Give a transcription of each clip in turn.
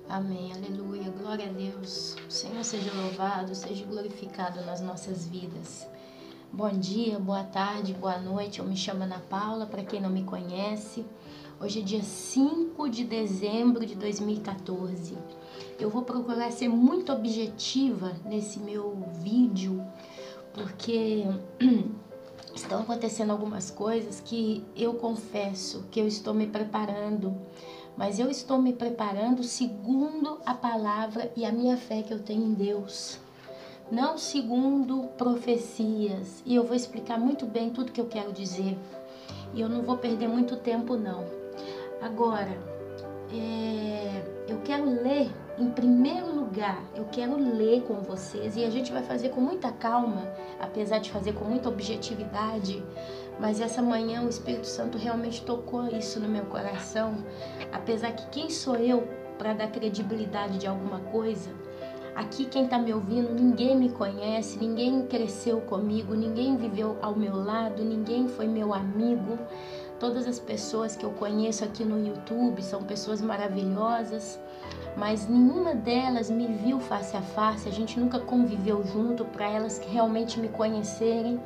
Amém, aleluia, glória a Deus. O Senhor seja louvado, seja glorificado nas nossas vidas. Bom dia, boa tarde, boa noite. Eu me chamo Ana Paula, para quem não me conhece. Hoje é dia 5 de dezembro de 2014. Eu vou procurar ser muito objetiva nesse meu vídeo, porque estão acontecendo algumas coisas que eu confesso que eu estou me preparando, mas eu estou me preparando segundo a palavra e a minha fé que eu tenho em Deus, não segundo profecias. E eu vou explicar muito bem tudo que eu quero dizer, e eu não vou perder muito tempo não. Agora, eu quero ler, em primeiro lugar, eu quero ler com vocês, e a gente vai fazer com muita calma, apesar de fazer com muita objetividade, mas essa manhã o Espírito Santo realmente tocou isso no meu coração, apesar que quem sou eu para dar credibilidade de alguma coisa? Aqui quem está me ouvindo, ninguém me conhece, ninguém cresceu comigo, ninguém viveu ao meu lado, ninguém foi meu amigo. Todas as pessoas que eu conheço aqui no YouTube são pessoas maravilhosas, mas nenhuma delas me viu face a face, a gente nunca conviveu junto para elas realmente me conhecerem.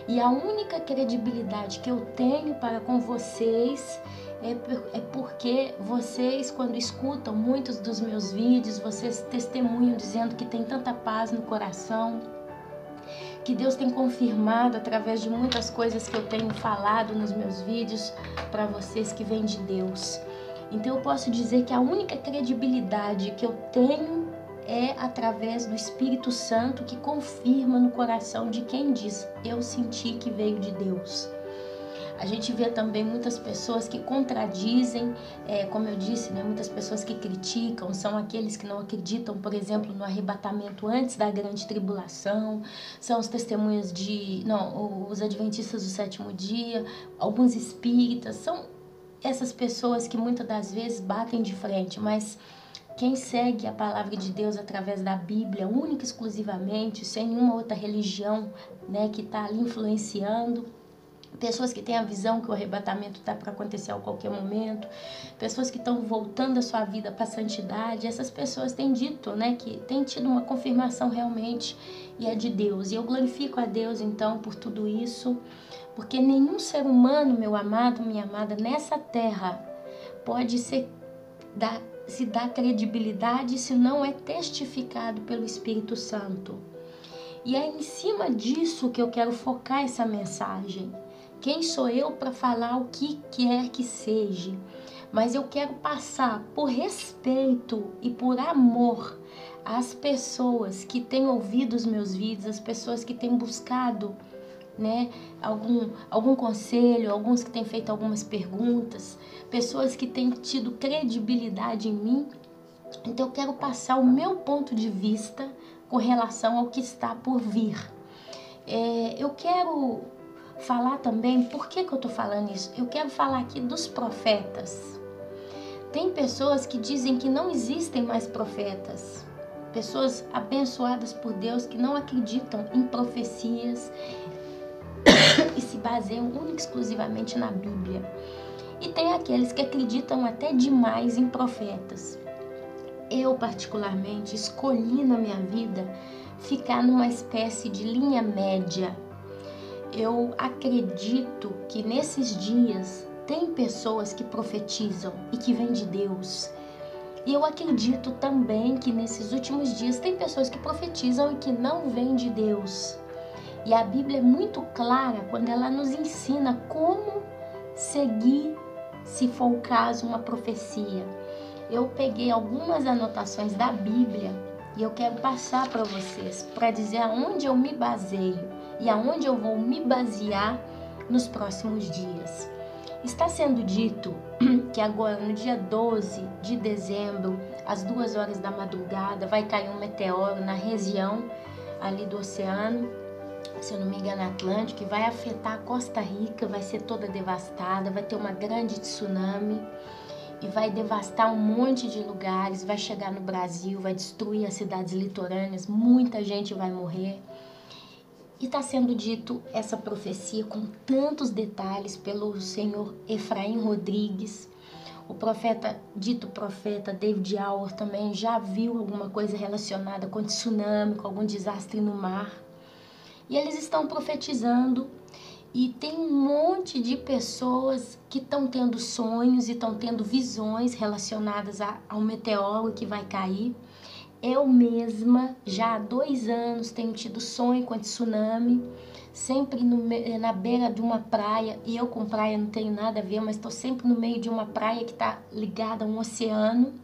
E a única credibilidade que eu tenho para com vocês é porque vocês, quando escutam muitos dos meus vídeos, vocês testemunham dizendo que tem tanta paz no coração, que Deus tem confirmado através de muitas coisas que eu tenho falado nos meus vídeos para vocês que vem de Deus. Então eu posso dizer que a única credibilidade que eu tenho é através do Espírito Santo, que confirma no coração de quem diz: eu senti que veio de Deus. A gente vê também muitas pessoas que contradizem, como eu disse, né, muitas pessoas que criticam, são aqueles que não acreditam, por exemplo, no arrebatamento antes da grande tribulação, são os testemunhas os adventistas do sétimo dia, alguns espíritas, são essas pessoas que muitas das vezes batem de frente, mas quem segue a palavra de Deus através da Bíblia, única e exclusivamente, sem nenhuma outra religião, né, que está ali influenciando, pessoas que têm a visão que o arrebatamento está para acontecer a qualquer momento, pessoas que estão voltando a sua vida para a santidade, essas pessoas têm dito, né, que têm tido uma confirmação realmente e é de Deus. E eu glorifico a Deus então por tudo isso, porque nenhum ser humano, meu amado, minha amada, nessa terra pode se dar credibilidade se não é testificado pelo Espírito Santo. E é em cima disso que eu quero focar essa mensagem. Quem sou eu para falar o que quer que seja? Mas eu quero passar por respeito e por amor às pessoas que têm ouvido os meus vídeos, as pessoas que têm buscado, né, algum conselho, alguns que têm feito algumas perguntas, pessoas que têm tido credibilidade em mim. Então eu quero passar o meu ponto de vista com relação ao que está por vir. Eu quero falar também, por que eu estou falando isso? Eu quero falar aqui dos profetas. Tem pessoas que dizem que não existem mais profetas, pessoas abençoadas por Deus que não acreditam em profecias e se baseiam única e exclusivamente na Bíblia. E tem aqueles que acreditam até demais em profetas. Eu, particularmente, escolhi na minha vida ficar numa espécie de linha média. Eu acredito que nesses dias tem pessoas que profetizam e que vêm de Deus. E eu acredito também que nesses últimos dias tem pessoas que profetizam e que não vêm de Deus. E a Bíblia é muito clara quando ela nos ensina como seguir, se for o caso, uma profecia. Eu peguei algumas anotações da Bíblia e eu quero passar para vocês, para dizer aonde eu me baseio e aonde eu vou me basear nos próximos dias. Está sendo dito que agora, no dia 12 de dezembro, às 2 horas da madrugada, vai cair um meteoro na região ali do oceano, se eu não me engano, Atlântico, que vai afetar a Costa Rica, vai ser toda devastada, vai ter uma grande tsunami e vai devastar um monte de lugares, vai chegar no Brasil, vai destruir as cidades litorâneas, muita gente vai morrer. E está sendo dito essa profecia com tantos detalhes pelo senhor Efraim Rodrigues, O profeta, dito profeta David Auer também já viu alguma coisa relacionada com tsunami, com algum desastre no mar. E eles estão profetizando e tem um monte de pessoas que estão tendo sonhos e estão tendo visões relacionadas ao meteoro que vai cair. Eu mesma, já há 2 anos, tenho tido sonho com tsunami, sempre na beira de uma praia, e eu com praia não tenho nada a ver, mas estou sempre no meio de uma praia que está ligada a um oceano.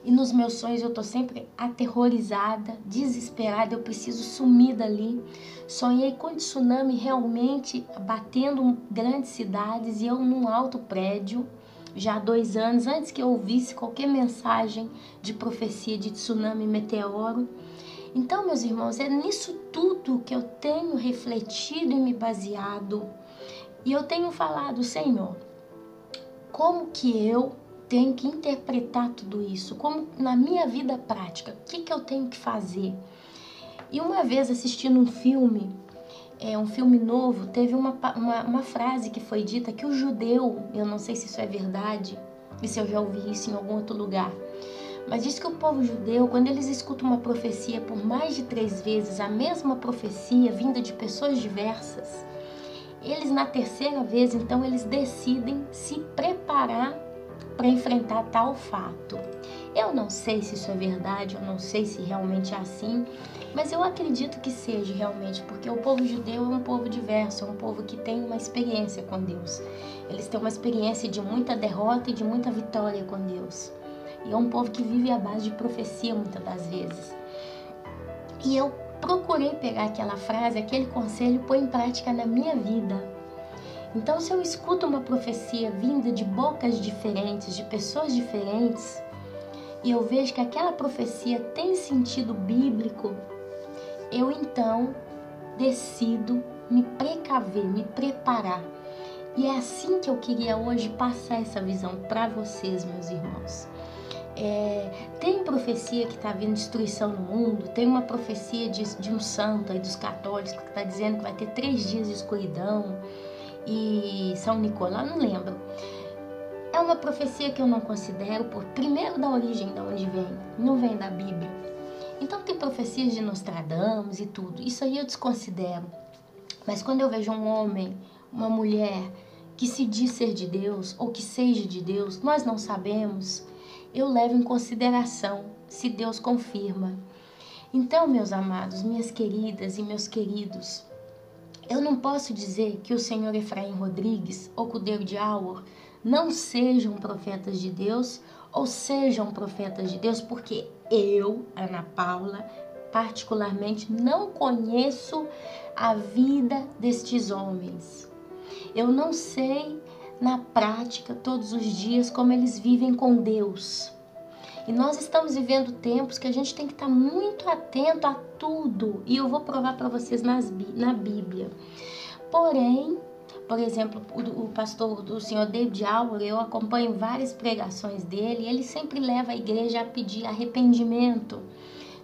E nos meus sonhos eu estou sempre aterrorizada, desesperada, eu preciso sumir dali. Sonhei com tsunami realmente batendo grandes cidades e eu num alto prédio, já há 2 anos, antes que eu ouvisse qualquer mensagem de profecia de tsunami e meteoro. Então, meus irmãos, é nisso tudo que eu tenho refletido e me baseado. E eu tenho falado, Senhor, como que eu tenho que interpretar tudo isso? Como na minha vida prática, o que eu tenho que fazer? E uma vez assistindo um filme novo, teve uma frase que foi dita que o judeu, eu não sei se isso é verdade, e se eu já ouvi isso em algum outro lugar, mas diz que o povo judeu, quando eles escutam uma profecia por mais de 3 vezes, a mesma profecia vinda de pessoas diversas, eles na 3ª vez, então, eles decidem se preparar para enfrentar tal fato. Eu não sei se isso é verdade, eu não sei se realmente é assim, mas eu acredito que seja realmente, porque o povo judeu é um povo diverso, é um povo que tem uma experiência com Deus. Eles têm uma experiência de muita derrota e de muita vitória com Deus. E é um povo que vive à base de profecia muitas das vezes. E eu procurei pegar aquela frase, aquele conselho e pôr em prática na minha vida. Então, se eu escuto uma profecia vinda de bocas diferentes, de pessoas diferentes, e eu vejo que aquela profecia tem sentido bíblico, eu então decido me precaver, me preparar. E é assim que eu queria hoje passar essa visão para vocês, meus irmãos. Tem profecia que está vindo destruição no mundo, tem uma profecia de um santo aí dos católicos que está dizendo que vai ter 3 dias de escuridão, e São Nicolau, não lembro. É uma profecia que eu não considero, primeiro da origem de onde vem, não vem da Bíblia. Então tem profecias de Nostradamus e tudo, isso aí eu desconsidero. Mas quando eu vejo um homem, uma mulher que se diz ser de Deus ou que seja de Deus, nós não sabemos, eu levo em consideração se Deus confirma. Então, meus amados, minhas queridas e meus queridos, eu não posso dizer que o senhor Efraim Rodrigues ou que o David Auer não sejam profetas de Deus ou sejam profetas de Deus, porque eu, Ana Paula, particularmente não conheço a vida destes homens. Eu não sei na prática, todos os dias, como eles vivem com Deus. E nós estamos vivendo tempos que a gente tem que estar muito atento a tudo. E eu vou provar para vocês na Bíblia. Porém, por exemplo, o pastor do senhor David Auer, eu acompanho várias pregações dele, e ele sempre leva a igreja a pedir arrependimento.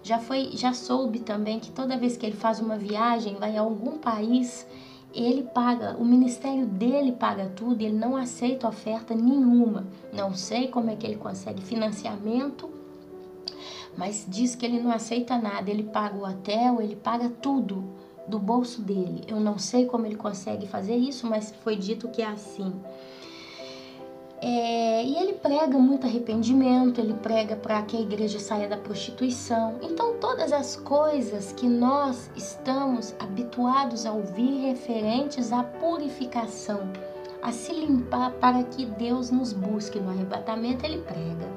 Já soube também que toda vez que ele faz uma viagem, vai a algum país, ele paga, o ministério dele paga tudo, ele não aceita oferta nenhuma. Não sei como é que ele consegue financiamento, mas diz que ele não aceita nada, ele paga o hotel, ele paga tudo do bolso dele. Eu não sei como ele consegue fazer isso, mas foi dito que é assim. E ele prega muito arrependimento, ele prega para que a igreja saia da prostituição. Então, todas as coisas que nós estamos habituados a ouvir referentes à purificação, a se limpar para que Deus nos busque no arrebatamento, ele prega.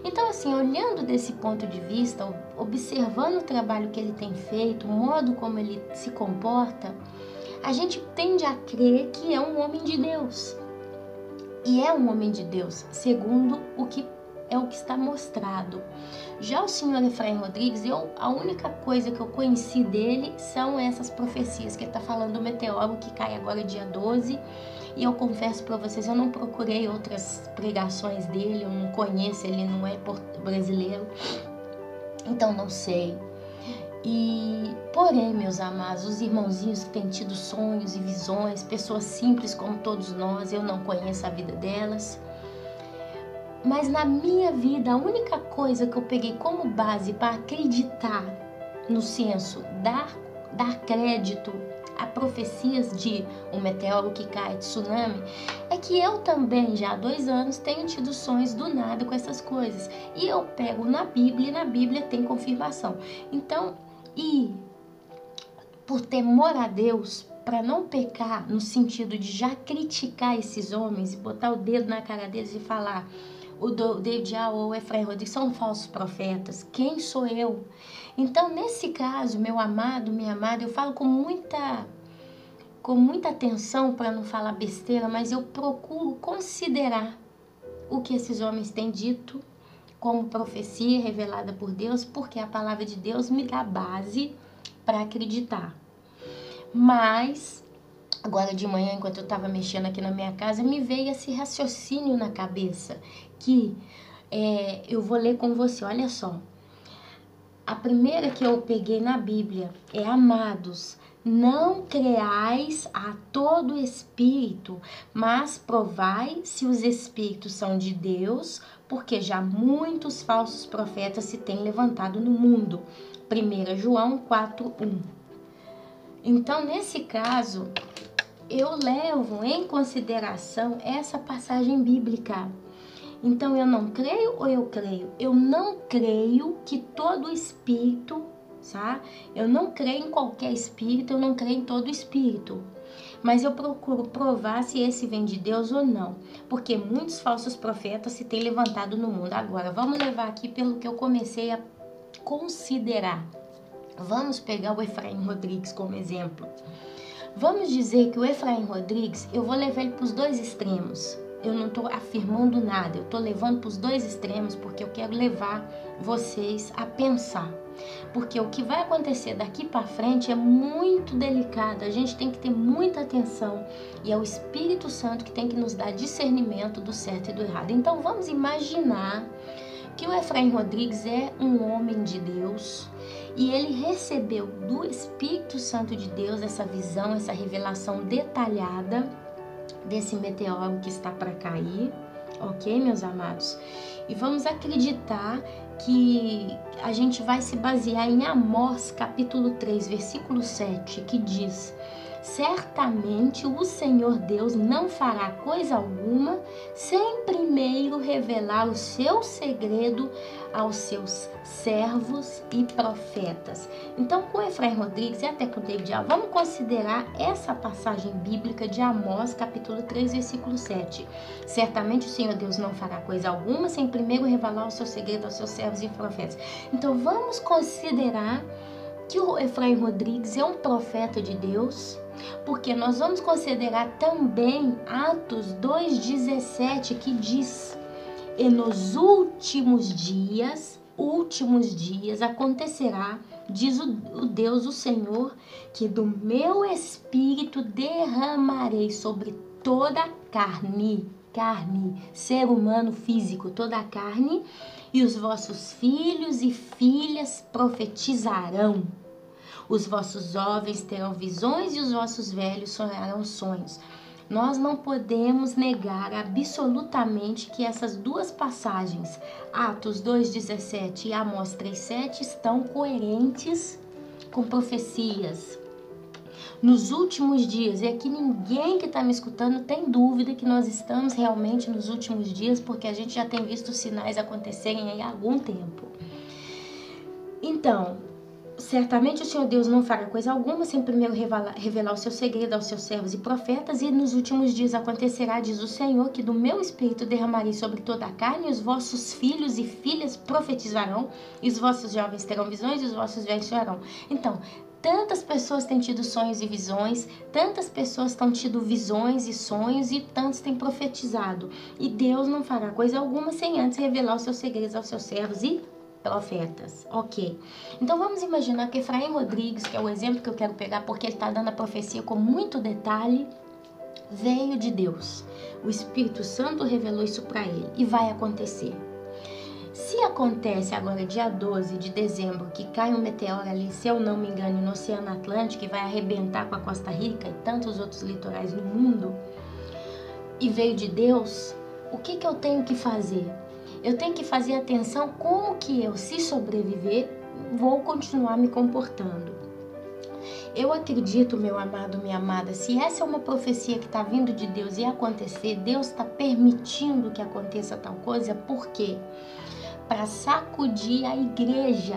Então, assim, olhando desse ponto de vista, observando o trabalho que ele tem feito, o modo como ele se comporta, a gente tende a crer que é um homem de Deus. E é um homem de Deus, segundo o que está mostrado. Já o senhor Efraim Rodrigues, a única coisa que eu conheci dele são essas profecias que ele está falando do meteoro que cai agora dia 12. E eu confesso para vocês, eu não procurei outras pregações dele, eu não conheço, ele não é brasileiro, então não sei. Porém, meus amados, os irmãozinhos que têm tido sonhos e visões, pessoas simples como todos nós, eu não conheço a vida delas, Mas na minha vida, a única coisa que eu peguei como base para acreditar no censo, dar crédito a profecias de um meteoro que cai, tsunami, é que eu também já há 2 anos tenho tido sonhos do nada com essas coisas. E eu pego na Bíblia e na Bíblia tem confirmação. Então, e por temor a Deus, para não pecar no sentido de já criticar esses homens e botar o dedo na cara deles e falar: o David ou o Efraim Rodrigues são falsos profetas, quem sou eu? Então, nesse caso, meu amado, minha amada, eu falo com muita atenção para não falar besteira, mas eu procuro considerar o que esses homens têm dito como profecia revelada por Deus, porque a palavra de Deus me dá base para acreditar. Mas agora de manhã, enquanto eu estava mexendo aqui na minha casa, me veio esse raciocínio na cabeça que eu vou ler com você. Olha só, a primeira que eu peguei na Bíblia é: amados, não creais a todo espírito, mas provai se os espíritos são de Deus, porque já muitos falsos profetas se têm levantado no mundo. 1 João 4:1. Então, nesse caso, eu levo em consideração essa passagem bíblica. Então, eu não creio ou eu creio? Eu não creio que todo espírito, tá? Eu não creio em qualquer espírito, eu não creio em todo espírito. Mas eu procuro provar se esse vem de Deus ou não. Porque muitos falsos profetas se têm levantado no mundo. Agora, vamos levar aqui pelo que eu comecei a considerar. Vamos pegar o Efraim Rodrigues como exemplo. Vamos dizer que o Efraim Rodrigues, eu vou levar ele para os 2 extremos. Eu não estou afirmando nada, eu estou levando para os 2 extremos porque eu quero levar vocês a pensar. Porque o que vai acontecer daqui para frente é muito delicado, a gente tem que ter muita atenção e é o Espírito Santo que tem que nos dar discernimento do certo e do errado. Então vamos imaginar que o Efraim Rodrigues é um homem de Deus e ele recebeu do Espírito Santo de Deus essa visão, essa revelação detalhada desse meteoro que está para cair, ok, meus amados? E vamos acreditar que a gente vai se basear em Amós capítulo 3, versículo 7, que diz: certamente o Senhor Deus não fará coisa alguma sem primeiro revelar o seu segredo aos seus servos e profetas. Então, com Efraim Rodrigues e até com David, vamos considerar essa passagem bíblica de Amós, capítulo 3, versículo 7. Certamente o Senhor Deus não fará coisa alguma sem primeiro revelar o seu segredo aos seus servos e profetas. Então, vamos considerar que o Efraim Rodrigues é um profeta de Deus, porque nós vamos considerar também Atos 2,17, que diz: e nos últimos dias acontecerá, diz o Deus, o Senhor, que do meu espírito derramarei sobre toda a carne, ser humano físico, toda a carne, e os vossos filhos e filhas profetizarão. Os vossos jovens terão visões e os vossos velhos sonharão sonhos. Nós não podemos negar absolutamente que essas 2 passagens, Atos 2,17 e Amós 3,7, estão coerentes com profecias. Nos últimos dias, e aqui ninguém que está me escutando tem dúvida que nós estamos realmente nos últimos dias, porque a gente já tem visto sinais acontecerem há algum tempo. Então, certamente o Senhor Deus não fará coisa alguma sem primeiro revelar o seu segredo aos seus servos e profetas, e nos últimos dias acontecerá, diz o Senhor, que do meu espírito derramarei sobre toda a carne, e os vossos filhos e filhas profetizarão, e os vossos jovens terão visões, e os vossos velhos chorarão. Então, tantas pessoas têm tido sonhos e visões, tantas pessoas têm tido visões e sonhos, e tantos têm profetizado. E Deus não fará coisa alguma sem antes revelar os seus segredos aos seus servos e profetas, ok. Então vamos imaginar que Efraim Rodrigues, que é o exemplo que eu quero pegar porque ele está dando a profecia com muito detalhe, veio de Deus. O Espírito Santo revelou isso para ele e vai acontecer. Se acontece agora dia 12 de dezembro que cai um meteoro ali, se eu não me engano, no Oceano Atlântico, e vai arrebentar com a Costa Rica e tantos outros litorais no mundo, e veio de Deus, o que eu tenho que fazer? Eu tenho que fazer atenção como que eu, se sobreviver, vou continuar me comportando. Eu acredito, meu amado, minha amada, se essa é uma profecia que está vindo de Deus e acontecer, Deus está permitindo que aconteça tal coisa, por quê? Para sacudir a igreja.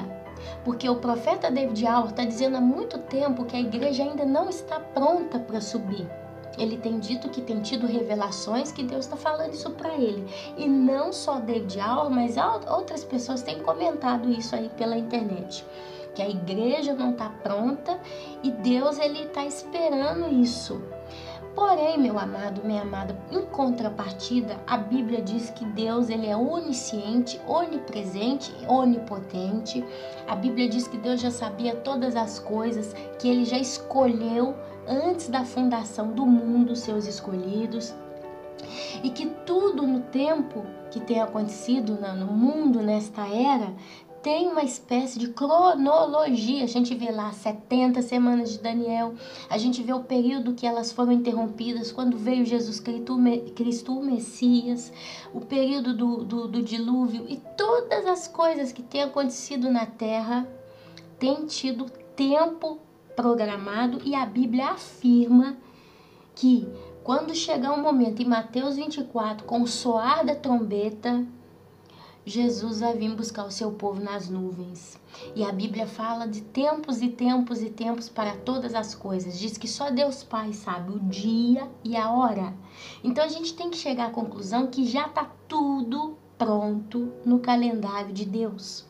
Porque o profeta David Auer está dizendo há muito tempo que a igreja ainda não está pronta para subir. Ele tem dito que tem tido revelações que Deus está falando isso para ele. E não só David Auer, mas outras pessoas têm comentado isso aí pela internet. Que a igreja não está pronta e Deus ele está esperando isso. Porém, meu amado, minha amada, em contrapartida, a Bíblia diz que Deus ele é onisciente, onipresente, onipotente. A Bíblia diz que Deus já sabia todas as coisas, que ele já escolheu antes da fundação do mundo seus escolhidos. E que tudo no tempo que tem acontecido no mundo, nesta era, tem uma espécie de cronologia. A gente vê lá 70 semanas de Daniel, a gente vê o período que elas foram interrompidas quando veio Jesus Cristo, o Messias, o período do dilúvio e todas as coisas que têm acontecido na terra têm tido tempo programado e a Bíblia afirma que quando chegar um momento em Mateus 24, com o soar da trombeta, Jesus vai vir buscar o seu povo nas nuvens. E a Bíblia fala de tempos e tempos e tempos para todas as coisas. Diz que só Deus Pai sabe o dia e a hora. Então a gente tem que chegar à conclusão que já está tudo pronto no calendário de Deus.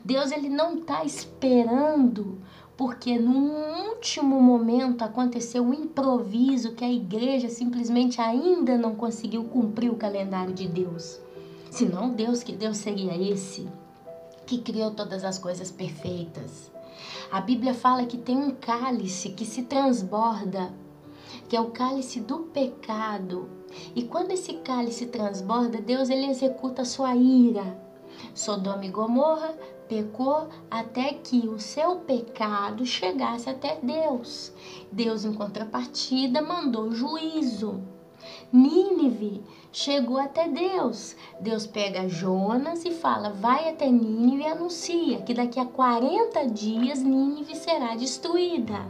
Deus ele não está esperando porque no último momento aconteceu um improviso que a igreja simplesmente ainda não conseguiu cumprir o calendário de Deus. Senão que Deus seria esse que criou todas as coisas perfeitas. A Bíblia fala que tem um cálice que se transborda, que é o cálice do pecado. E quando esse cálice transborda, Deus ele executa a sua ira. Sodoma e Gomorra pecou até que o seu pecado chegasse até Deus. Deus, em contrapartida, mandou juízo. Nínive chegou até Deus. Deus pega Jonas e fala, vai até Nínive e anuncia que daqui a 40 dias Nínive será destruída.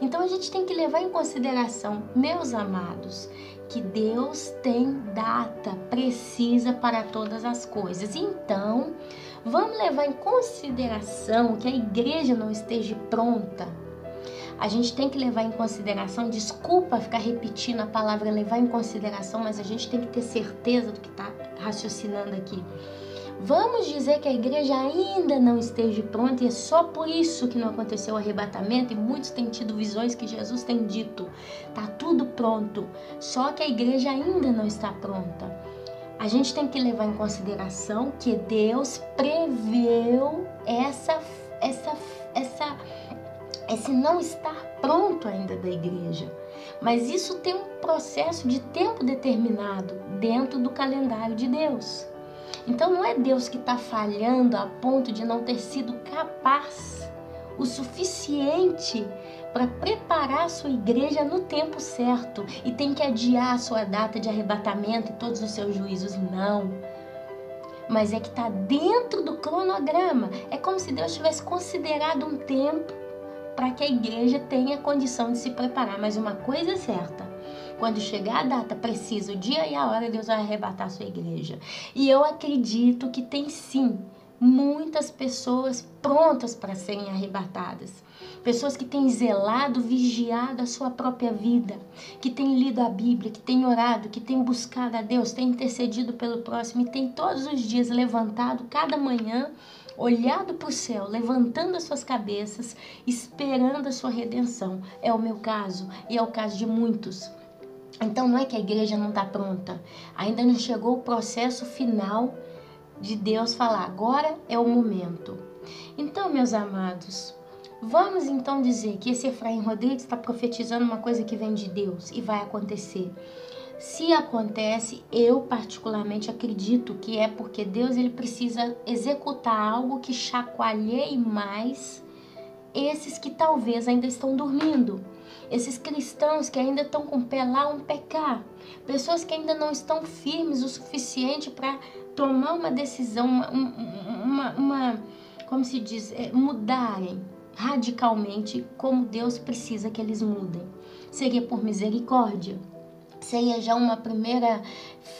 Então a gente tem que levar em consideração, meus amados, que Deus tem data precisa para todas as coisas. Então, vamos levar em consideração que a igreja não esteja pronta. A gente tem que levar em consideração, desculpa ficar repetindo a palavra levar em consideração, mas a gente tem que ter certeza do que está raciocinando aqui. Vamos dizer que a igreja ainda não esteja pronta e é só por isso que não aconteceu o arrebatamento e muitos têm tido visões que Jesus tem dito. Tá tudo pronto, só que a igreja ainda não está pronta. A gente tem que levar em consideração que Deus preveu esse não estar pronto ainda da igreja. Mas isso tem um processo de tempo determinado dentro do calendário de Deus. Então não é Deus que está falhando a ponto de não ter sido capaz o suficiente para preparar a sua igreja no tempo certo e tem que adiar a sua data de arrebatamento e todos os seus juízos. Não. Mas é que está dentro do cronograma. É como se Deus tivesse considerado um tempo para que a igreja tenha condição de se preparar. Mas uma coisa é certa, quando chegar a data precisa, o dia e a hora, Deus vai arrebatar a sua igreja. E eu acredito que tem sim muitas pessoas prontas para serem arrebatadas. Pessoas que têm zelado, vigiado a sua própria vida, que têm lido a Bíblia, que têm orado, que têm buscado a Deus, têm intercedido pelo próximo e têm todos os dias levantado cada manhã, olhado para o céu, levantando as suas cabeças, esperando a sua redenção. É o meu caso e é o caso de muitos. Então não é que a igreja não está pronta, ainda não chegou o processo final de Deus falar, agora é o momento. Então, meus amados, vamos então dizer que esse Efraim Rodrigues está profetizando uma coisa que vem de Deus e vai acontecer. Se acontece, eu particularmente acredito que é porque Deus ele precisa executar algo que chacoalheie mais esses que talvez ainda estão dormindo. Esses cristãos que ainda estão com o pé lá, um pé cá. Pessoas que ainda não estão firmes o suficiente para tomar uma decisão, como se diz, mudarem radicalmente como Deus precisa que eles mudem. Seria por misericórdia. Seria já uma primeira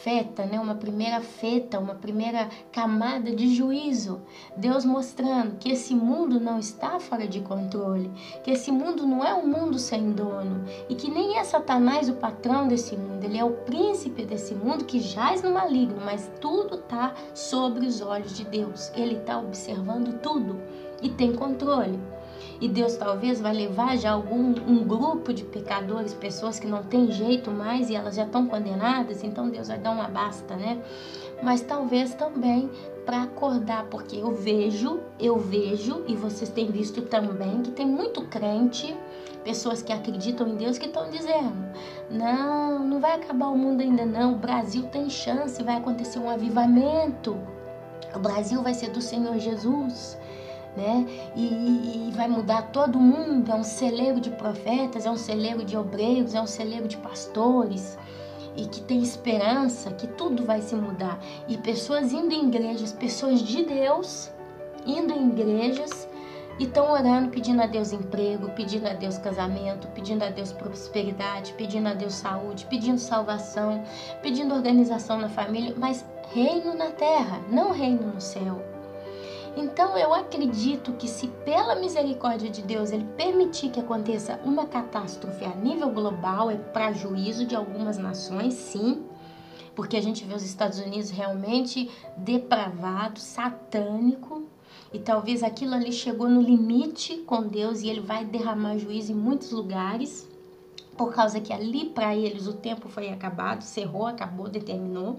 feta, né? Uma primeira camada de juízo. Deus mostrando que esse mundo não está fora de controle, que esse mundo não é um mundo sem dono e que nem é Satanás o patrão desse mundo, ele é o príncipe desse mundo que jaz no maligno, mas tudo está sobre os olhos de Deus. Ele está observando tudo e tem controle. E Deus talvez vai levar já um grupo de pecadores, pessoas que não tem jeito mais e elas já estão condenadas, então Deus vai dar uma basta, né? Mas talvez também para acordar, porque eu vejo, e vocês têm visto também, que tem muito crente, pessoas que acreditam em Deus, que estão dizendo, não vai acabar o mundo ainda não, o Brasil tem chance, vai acontecer um avivamento, o Brasil vai ser do Senhor Jesus, né? E vai mudar todo mundo, é um celeiro de profetas, é um celeiro de obreiros, é um celeiro de pastores, e que tem esperança, que tudo vai se mudar. E pessoas indo em igrejas, pessoas de Deus, indo em igrejas, e estão orando, pedindo a Deus emprego, pedindo a Deus casamento, pedindo a Deus prosperidade, pedindo a Deus saúde, pedindo salvação, pedindo organização na família, mas reino na terra, não reino no céu. Então eu acredito que se pela misericórdia de Deus ele permitir que aconteça uma catástrofe a nível global, é para juízo de algumas nações, sim, porque a gente vê os Estados Unidos realmente depravado, satânico, e talvez aquilo ali chegou no limite com Deus e ele vai derramar juízo em muitos lugares, por causa que ali para eles o tempo foi acabado, cerrou, acabou, determinou,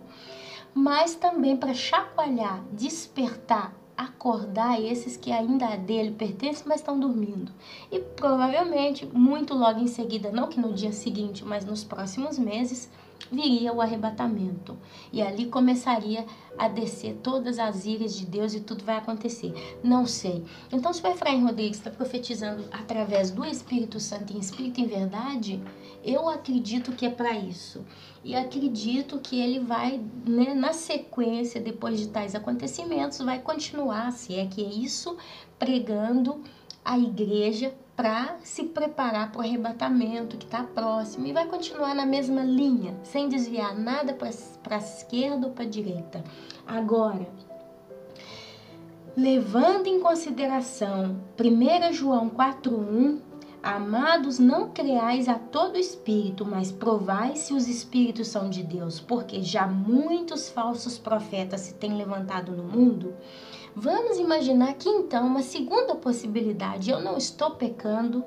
mas também para chacoalhar, despertar, acordar esses que ainda a dele pertencem, mas estão dormindo. E provavelmente, muito logo em seguida, não que no dia seguinte, mas nos próximos meses, viria o arrebatamento. E ali começaria a descer todas as iras de Deus e tudo vai acontecer. Não sei. Então, se o Efraim Rodrigues está profetizando através do Espírito Santo em espírito e em verdade, eu acredito que é para isso. E acredito que ele vai, né, na sequência, depois de tais acontecimentos, vai continuar, se é que é isso, pregando a igreja para se preparar para o arrebatamento que está próximo e vai continuar na mesma linha, sem desviar nada para a esquerda ou para a direita. Agora, levando em consideração 1 João 4:1, amados, não creais a todo espírito, mas provai se os espíritos são de Deus, porque já muitos falsos profetas se têm levantado no mundo. Vamos imaginar que então uma segunda possibilidade, eu não estou pecando,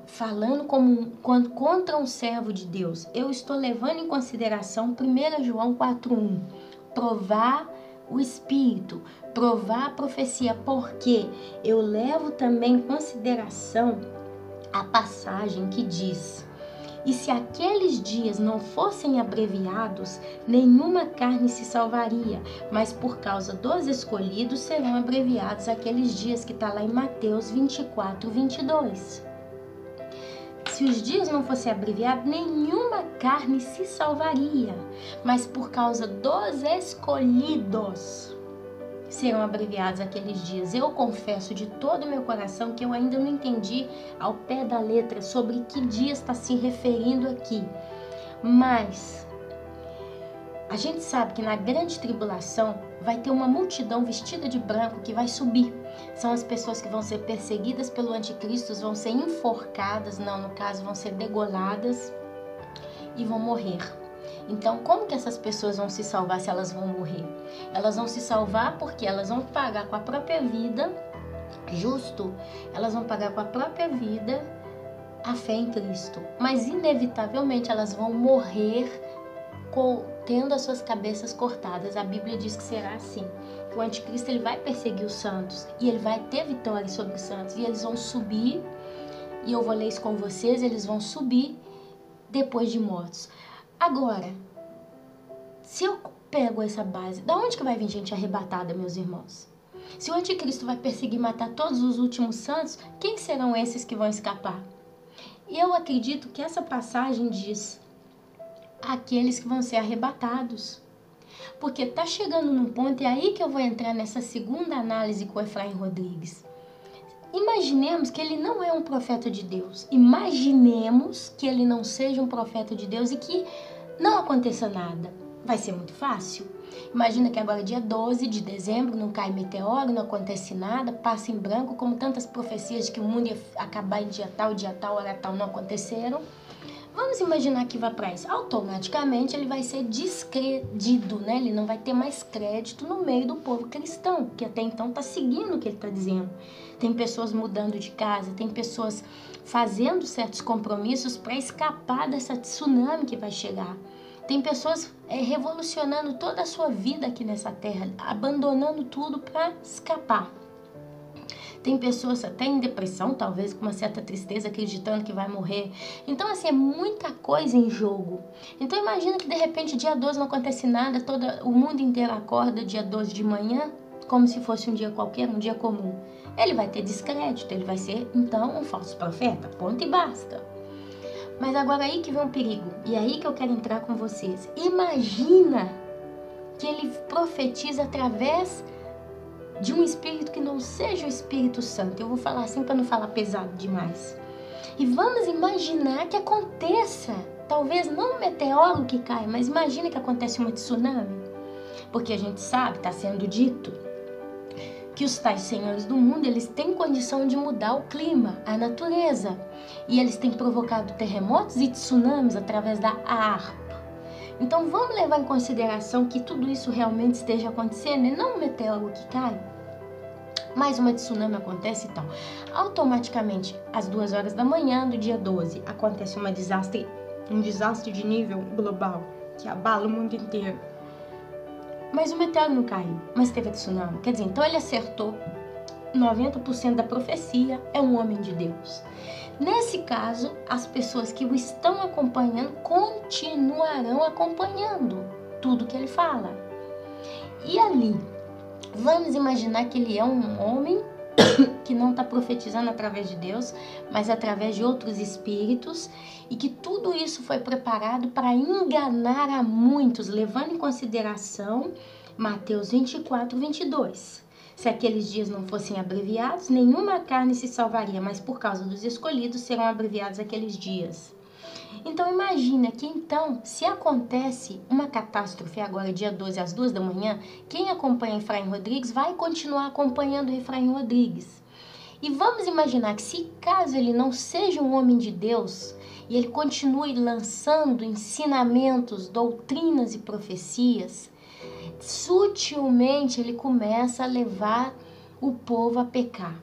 falando contra um servo de Deus, eu estou levando em consideração 1 João 4:1, provar o Espírito, provar a profecia, porque eu levo também em consideração a passagem que diz: e se aqueles dias não fossem abreviados, nenhuma carne se salvaria, mas por causa dos escolhidos serão abreviados aqueles dias, que está lá em Mateus 24:22. Se os dias não fossem abreviados, nenhuma carne se salvaria, mas por causa dos escolhidos serão abreviados aqueles dias. Eu confesso de todo o meu coração que eu ainda não entendi ao pé da letra sobre que dia está se referindo aqui. Mas a gente sabe que na grande tribulação vai ter uma multidão vestida de branco que vai subir. São as pessoas que vão ser perseguidas pelo anticristo, vão ser enforcadas, no caso vão ser degoladas e vão morrer. Então, como que essas pessoas vão se salvar se elas vão morrer? Elas vão se salvar porque elas vão pagar com a própria vida, justo, elas vão pagar com a própria vida a fé em Cristo. Mas, inevitavelmente, elas vão morrer tendo as suas cabeças cortadas. A Bíblia diz que será assim. O anticristo ele vai perseguir os santos e ele vai ter vitória sobre os santos. E eles vão subir, e eu vou ler isso com vocês, eles vão subir depois de mortos. Agora, se eu pego essa base, da onde que vai vir gente arrebatada, meus irmãos? Se o anticristo vai perseguir e matar todos os últimos santos, quem serão esses que vão escapar? E eu acredito que essa passagem diz aqueles que vão ser arrebatados. Porque tá chegando num ponto, e aí que eu vou entrar nessa segunda análise com o Efraim Rodrigues. Imaginemos que ele não é um profeta de Deus. Imaginemos que ele não seja um profeta de Deus e que não aconteça nada. Vai ser muito fácil. Imagina que agora dia 12 de dezembro não cai meteoro, não acontece nada, passa em branco, como tantas profecias de que o mundo ia acabar em dia tal, hora tal, não aconteceram. Vamos imaginar que vá para isso. Automaticamente ele vai ser descredido, né? Ele não vai ter mais crédito no meio do povo cristão, que até então está seguindo o que ele está dizendo. Tem pessoas mudando de casa, tem pessoas fazendo certos compromissos para escapar dessa tsunami que vai chegar. Tem pessoas revolucionando toda a sua vida aqui nessa terra, abandonando tudo para escapar. Tem pessoas até em depressão, talvez com uma certa tristeza, acreditando que vai morrer. Então, assim, é muita coisa em jogo. Então, imagina que de repente dia 12 não acontece nada, o mundo inteiro acorda dia 12 de manhã, como se fosse um dia qualquer, um dia comum. Ele vai ter descrédito, ele vai ser, então, um falso profeta, ponto e basta. Mas agora aí que vem um perigo, e é aí que eu quero entrar com vocês. Imagina que ele profetiza através de um espírito que não seja o Espírito Santo. Eu vou falar assim para não falar pesado demais. E vamos imaginar que aconteça, talvez não um meteoro que cai, mas imagina que acontece uma tsunami. Porque a gente sabe, está sendo dito, que os tais senhores do mundo, eles têm condição de mudar o clima, a natureza. E eles têm provocado terremotos e tsunamis através da harpa. Então vamos levar em consideração que tudo isso realmente esteja acontecendo e não um meteoro que cai. Mais uma tsunami acontece, então automaticamente às 2 horas da manhã do dia 12 acontece um desastre de nível global que abala o mundo inteiro. Mas o meteoro não caiu, mas teve a tsunami. Quer dizer, então ele acertou 90% da profecia, é um homem de Deus. Nesse caso, as pessoas que o estão acompanhando continuarão acompanhando tudo que ele fala. E ali, vamos imaginar que ele é um homem que não está profetizando através de Deus, mas através de outros espíritos, e que tudo isso foi preparado para enganar a muitos, levando em consideração Mateus 24, 22. Se aqueles dias não fossem abreviados, nenhuma carne se salvaria, mas por causa dos escolhidos serão abreviados aqueles dias. Então imagina que então, se acontece uma catástrofe agora, dia 12 às 2 da manhã, quem acompanha Efraim Rodrigues vai continuar acompanhando Efraim Rodrigues. E vamos imaginar que se caso ele não seja um homem de Deus, e ele continue lançando ensinamentos, doutrinas e profecias, sutilmente ele começa a levar o povo a pecar.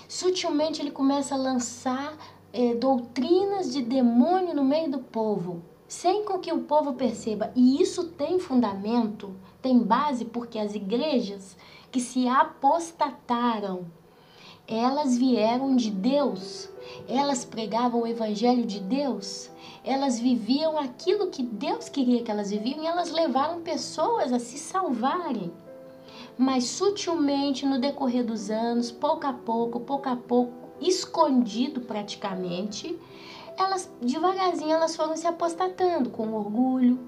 Sutilmente ele começa a lançar doutrinas de demônio no meio do povo, sem que o povo perceba. E isso tem fundamento, tem base, porque as igrejas que se apostataram, elas vieram de Deus, elas pregavam o evangelho de Deus, elas viviam aquilo que Deus queria que elas viviam, e elas levaram pessoas a se salvarem. Mas sutilmente, no decorrer dos anos, pouco a pouco, escondido praticamente, elas devagarzinho elas foram se apostatando com orgulho.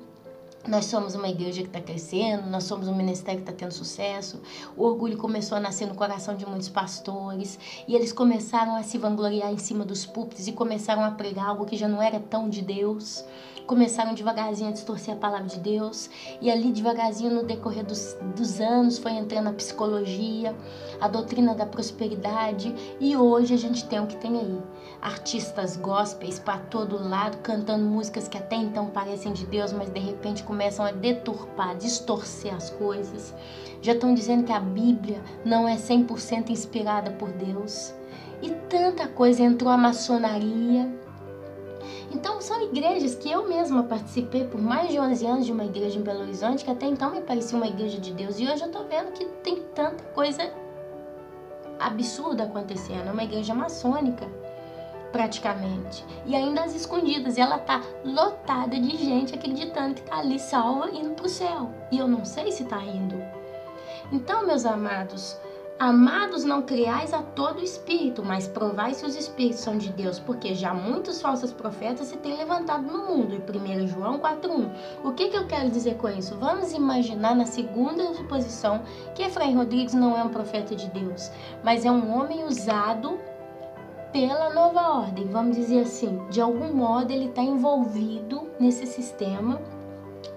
Nós somos uma igreja que está crescendo, nós somos um ministério que está tendo sucesso. O orgulho começou a nascer no coração de muitos pastores, e eles começaram a se vangloriar em cima dos púlpitos e começaram a pregar algo que já não era tão de Deus. Começaram devagarzinho a distorcer a palavra de Deus, e ali devagarzinho no decorrer dos anos foi entrando a psicologia, a doutrina da prosperidade, e hoje a gente tem o que tem aí. Artistas gospels para todo lado, cantando músicas que até então parecem de Deus, mas de repente começam a deturpar, distorcer as coisas. Já estão dizendo que a Bíblia não é 100% inspirada por Deus. E tanta coisa, entrou a maçonaria. Então são igrejas que eu mesma participei por mais de 11 anos de uma igreja em Belo Horizonte, que até então me parecia uma igreja de Deus. E hoje eu tô vendo que tem tanta coisa absurda acontecendo. É uma igreja maçônica, praticamente. E ainda às escondidas. E ela tá lotada de gente acreditando que tá ali salva, indo pro céu. E eu não sei se tá indo. Então, meus amados, Amados, não creais a todo espírito, mas provai se os espíritos são de Deus, porque já muitos falsos profetas se têm levantado no mundo. Em 1 João 4:1. O que eu quero dizer com isso? Vamos imaginar na segunda suposição que Efraim Rodrigues não é um profeta de Deus, mas é um homem usado pela nova ordem, vamos dizer assim. De algum modo ele está envolvido nesse sistema.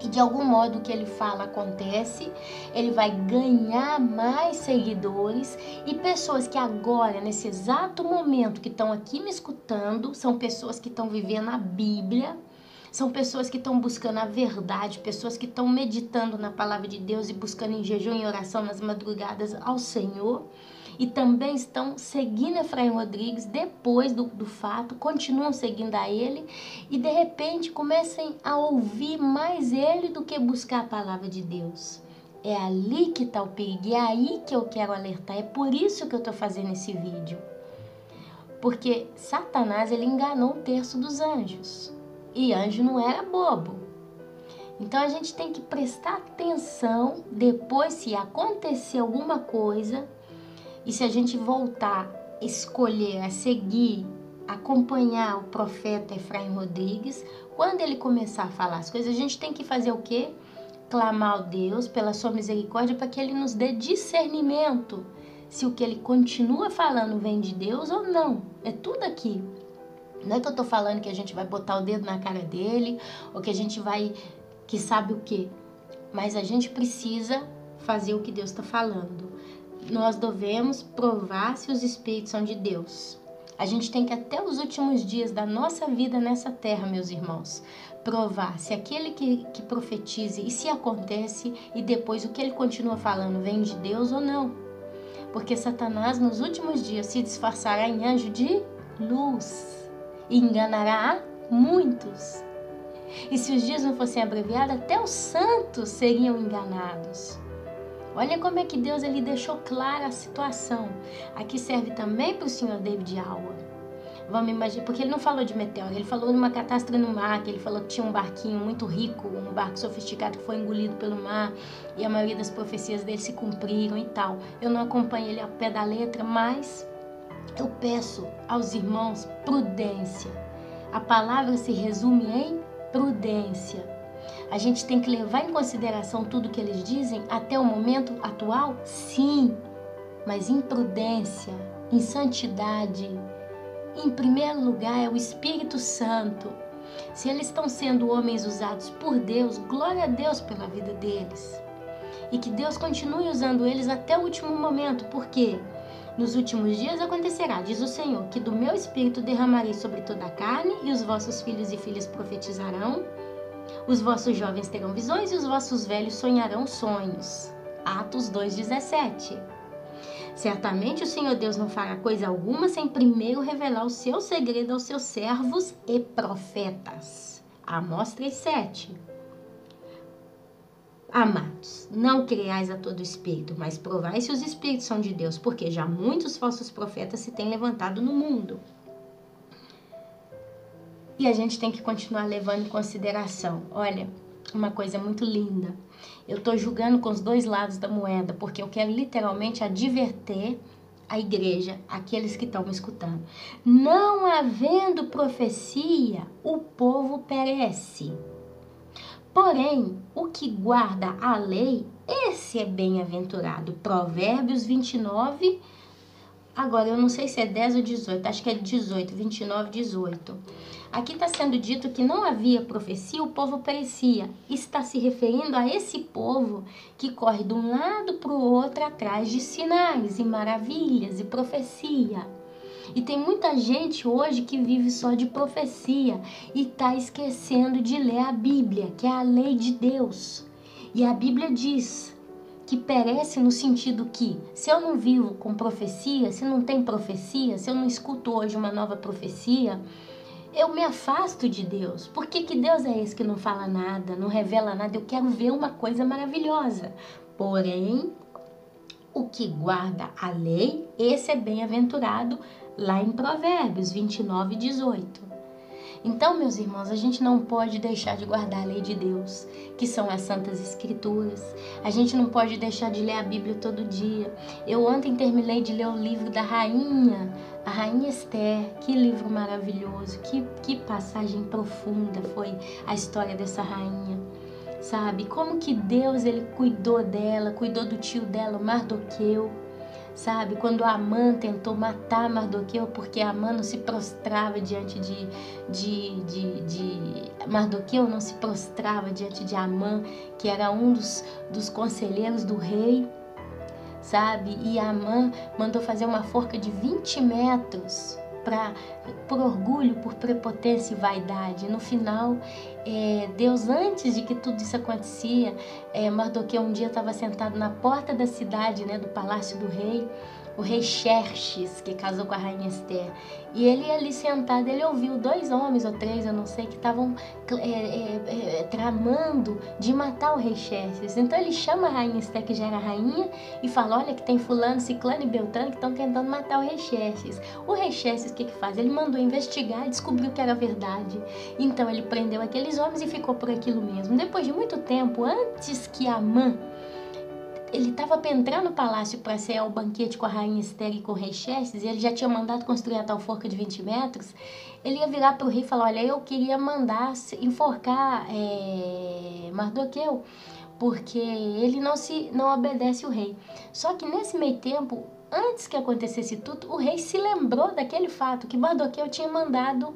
E de algum modo o que ele fala acontece, ele vai ganhar mais seguidores e pessoas que agora, nesse exato momento que estão aqui me escutando, são pessoas que estão vivendo a Bíblia, são pessoas que estão buscando a verdade, pessoas que estão meditando na palavra de Deus e buscando em jejum e oração nas madrugadas ao Senhor. E também estão seguindo Efraim Rodrigues depois do fato, continuam seguindo a ele e de repente comecem a ouvir mais ele do que buscar a palavra de Deus. É ali que está o perigo, é aí que eu quero alertar, é por isso que eu estou fazendo esse vídeo. Porque Satanás, ele enganou um terço dos anjos e anjo não era bobo. Então a gente tem que prestar atenção depois se acontecer alguma coisa. E se a gente voltar, escolher, a seguir, acompanhar o profeta Efraim Rodrigues, quando ele começar a falar as coisas, a gente tem que fazer o quê? Clamar ao Deus pela sua misericórdia para que ele nos dê discernimento. Se o que ele continua falando vem de Deus ou não. É tudo aqui. Não é que eu estou falando que a gente vai botar o dedo na cara dele, ou que a gente vai, que sabe o quê. Mas a gente precisa fazer o que Deus está falando. Nós devemos provar se os espíritos são de Deus. A gente tem que até os últimos dias da nossa vida nessa terra, meus irmãos, provar se aquele que profetize e se acontece e depois o que ele continua falando vem de Deus ou não. Porque Satanás nos últimos dias se disfarçará em anjo de luz e enganará a muitos. E se os dias não fossem abreviados, até os santos seriam enganados. Olha como é que Deus ele deixou clara a situação. Aqui serve também para o senhor David Alva. Vamos imaginar, porque ele não falou de meteoro, ele falou de uma catástrofe no mar, que ele falou que tinha um barquinho muito rico, um barco sofisticado que foi engolido pelo mar, e a maioria das profecias dele se cumpriram e tal. Eu não acompanho ele ao pé da letra, mas eu peço aos irmãos prudência. A palavra se resume em prudência. A gente tem que levar em consideração tudo que eles dizem até o momento atual? Sim, mas em prudência, em santidade. Em primeiro lugar é o Espírito Santo. Se eles estão sendo homens usados por Deus, glória a Deus pela vida deles. E que Deus continue usando eles até o último momento, porque nos últimos dias acontecerá, diz o Senhor, que do meu Espírito derramarei sobre toda a carne, e os vossos filhos e filhas profetizarão. Os vossos jovens terão visões e os vossos velhos sonharão sonhos. Atos 2:17. Certamente o Senhor Deus não fará coisa alguma sem primeiro revelar o seu segredo aos seus servos e profetas. Amós 3:7. Amados, não creais a todo espírito, mas provai se os espíritos são de Deus, porque já muitos falsos profetas se têm levantado no mundo. E a gente tem que continuar levando em consideração. Olha, uma coisa muito linda. Eu estou julgando com os dois lados da moeda, porque eu quero literalmente adverter a igreja, aqueles que estão me escutando. Não havendo profecia, o povo perece. Porém, o que guarda a lei, esse é bem-aventurado. Provérbios 29, agora eu não sei se é 10 ou 18, acho que é 18, 29, 18. Aqui está sendo dito que não havia profecia, o povo perecia. Está se referindo a esse povo que corre de um lado para o outro atrás de sinais e maravilhas e profecia. E tem muita gente hoje que vive só de profecia e está esquecendo de ler a Bíblia, que é a lei de Deus. E a Bíblia diz que perece no sentido que, se eu não vivo com profecia, se não tem profecia, se eu não escuto hoje uma nova profecia, eu me afasto de Deus. Por que Deus é esse que não fala nada, não revela nada? Eu quero ver uma coisa maravilhosa. Porém, o que guarda a lei, esse é bem-aventurado, lá em Provérbios 29, 18. Então, meus irmãos, a gente não pode deixar de guardar a lei de Deus, que são as Santas Escrituras. A gente não pode deixar de ler a Bíblia todo dia. Eu ontem terminei de ler o livro da rainha, a Rainha Esther. Que livro maravilhoso, que passagem profunda foi a história dessa rainha. Sabe, como que Deus ele cuidou dela, cuidou do tio dela, Mardoqueu. Sabe, quando Amã tentou matar Mardoqueu, porque Amã não se prostrava diante Mardoqueu não se prostrava diante de Amã, que era um dos conselheiros do rei, sabe? E Amã mandou fazer uma forca de 20 metros por orgulho, por prepotência e vaidade. No final, Deus, antes de que tudo isso acontecia, Mardoqueu um dia estava sentado na porta da cidade, né, do palácio do rei, o rei Xerxes, que casou com a rainha Esther. E ele ali sentado, ele ouviu 2 homens ou 3, eu não sei, que estavam tramando de matar o rei Xerxes. Então ele chama a rainha Esther, que já era rainha, e fala: olha que tem fulano, ciclano e beltrano que estão tentando matar o rei Xerxes. O rei Xerxes, o que faz? Ele mandou investigar e descobriu que era verdade. Então ele prendeu aqueles homens e ficou por aquilo mesmo. Depois de muito tempo, antes que Amã ele estava para entrar no palácio para ser ao banquete com a rainha Esther e com o rei Xerxes, e ele já tinha mandado construir a tal forca de 20 metros, ele ia virar para o rei e falar: olha, eu queria mandar enforcar Mardoqueu, porque ele não obedece o rei. Só que nesse meio tempo, antes que acontecesse tudo, o rei se lembrou daquele fato, que Mardoqueu tinha mandado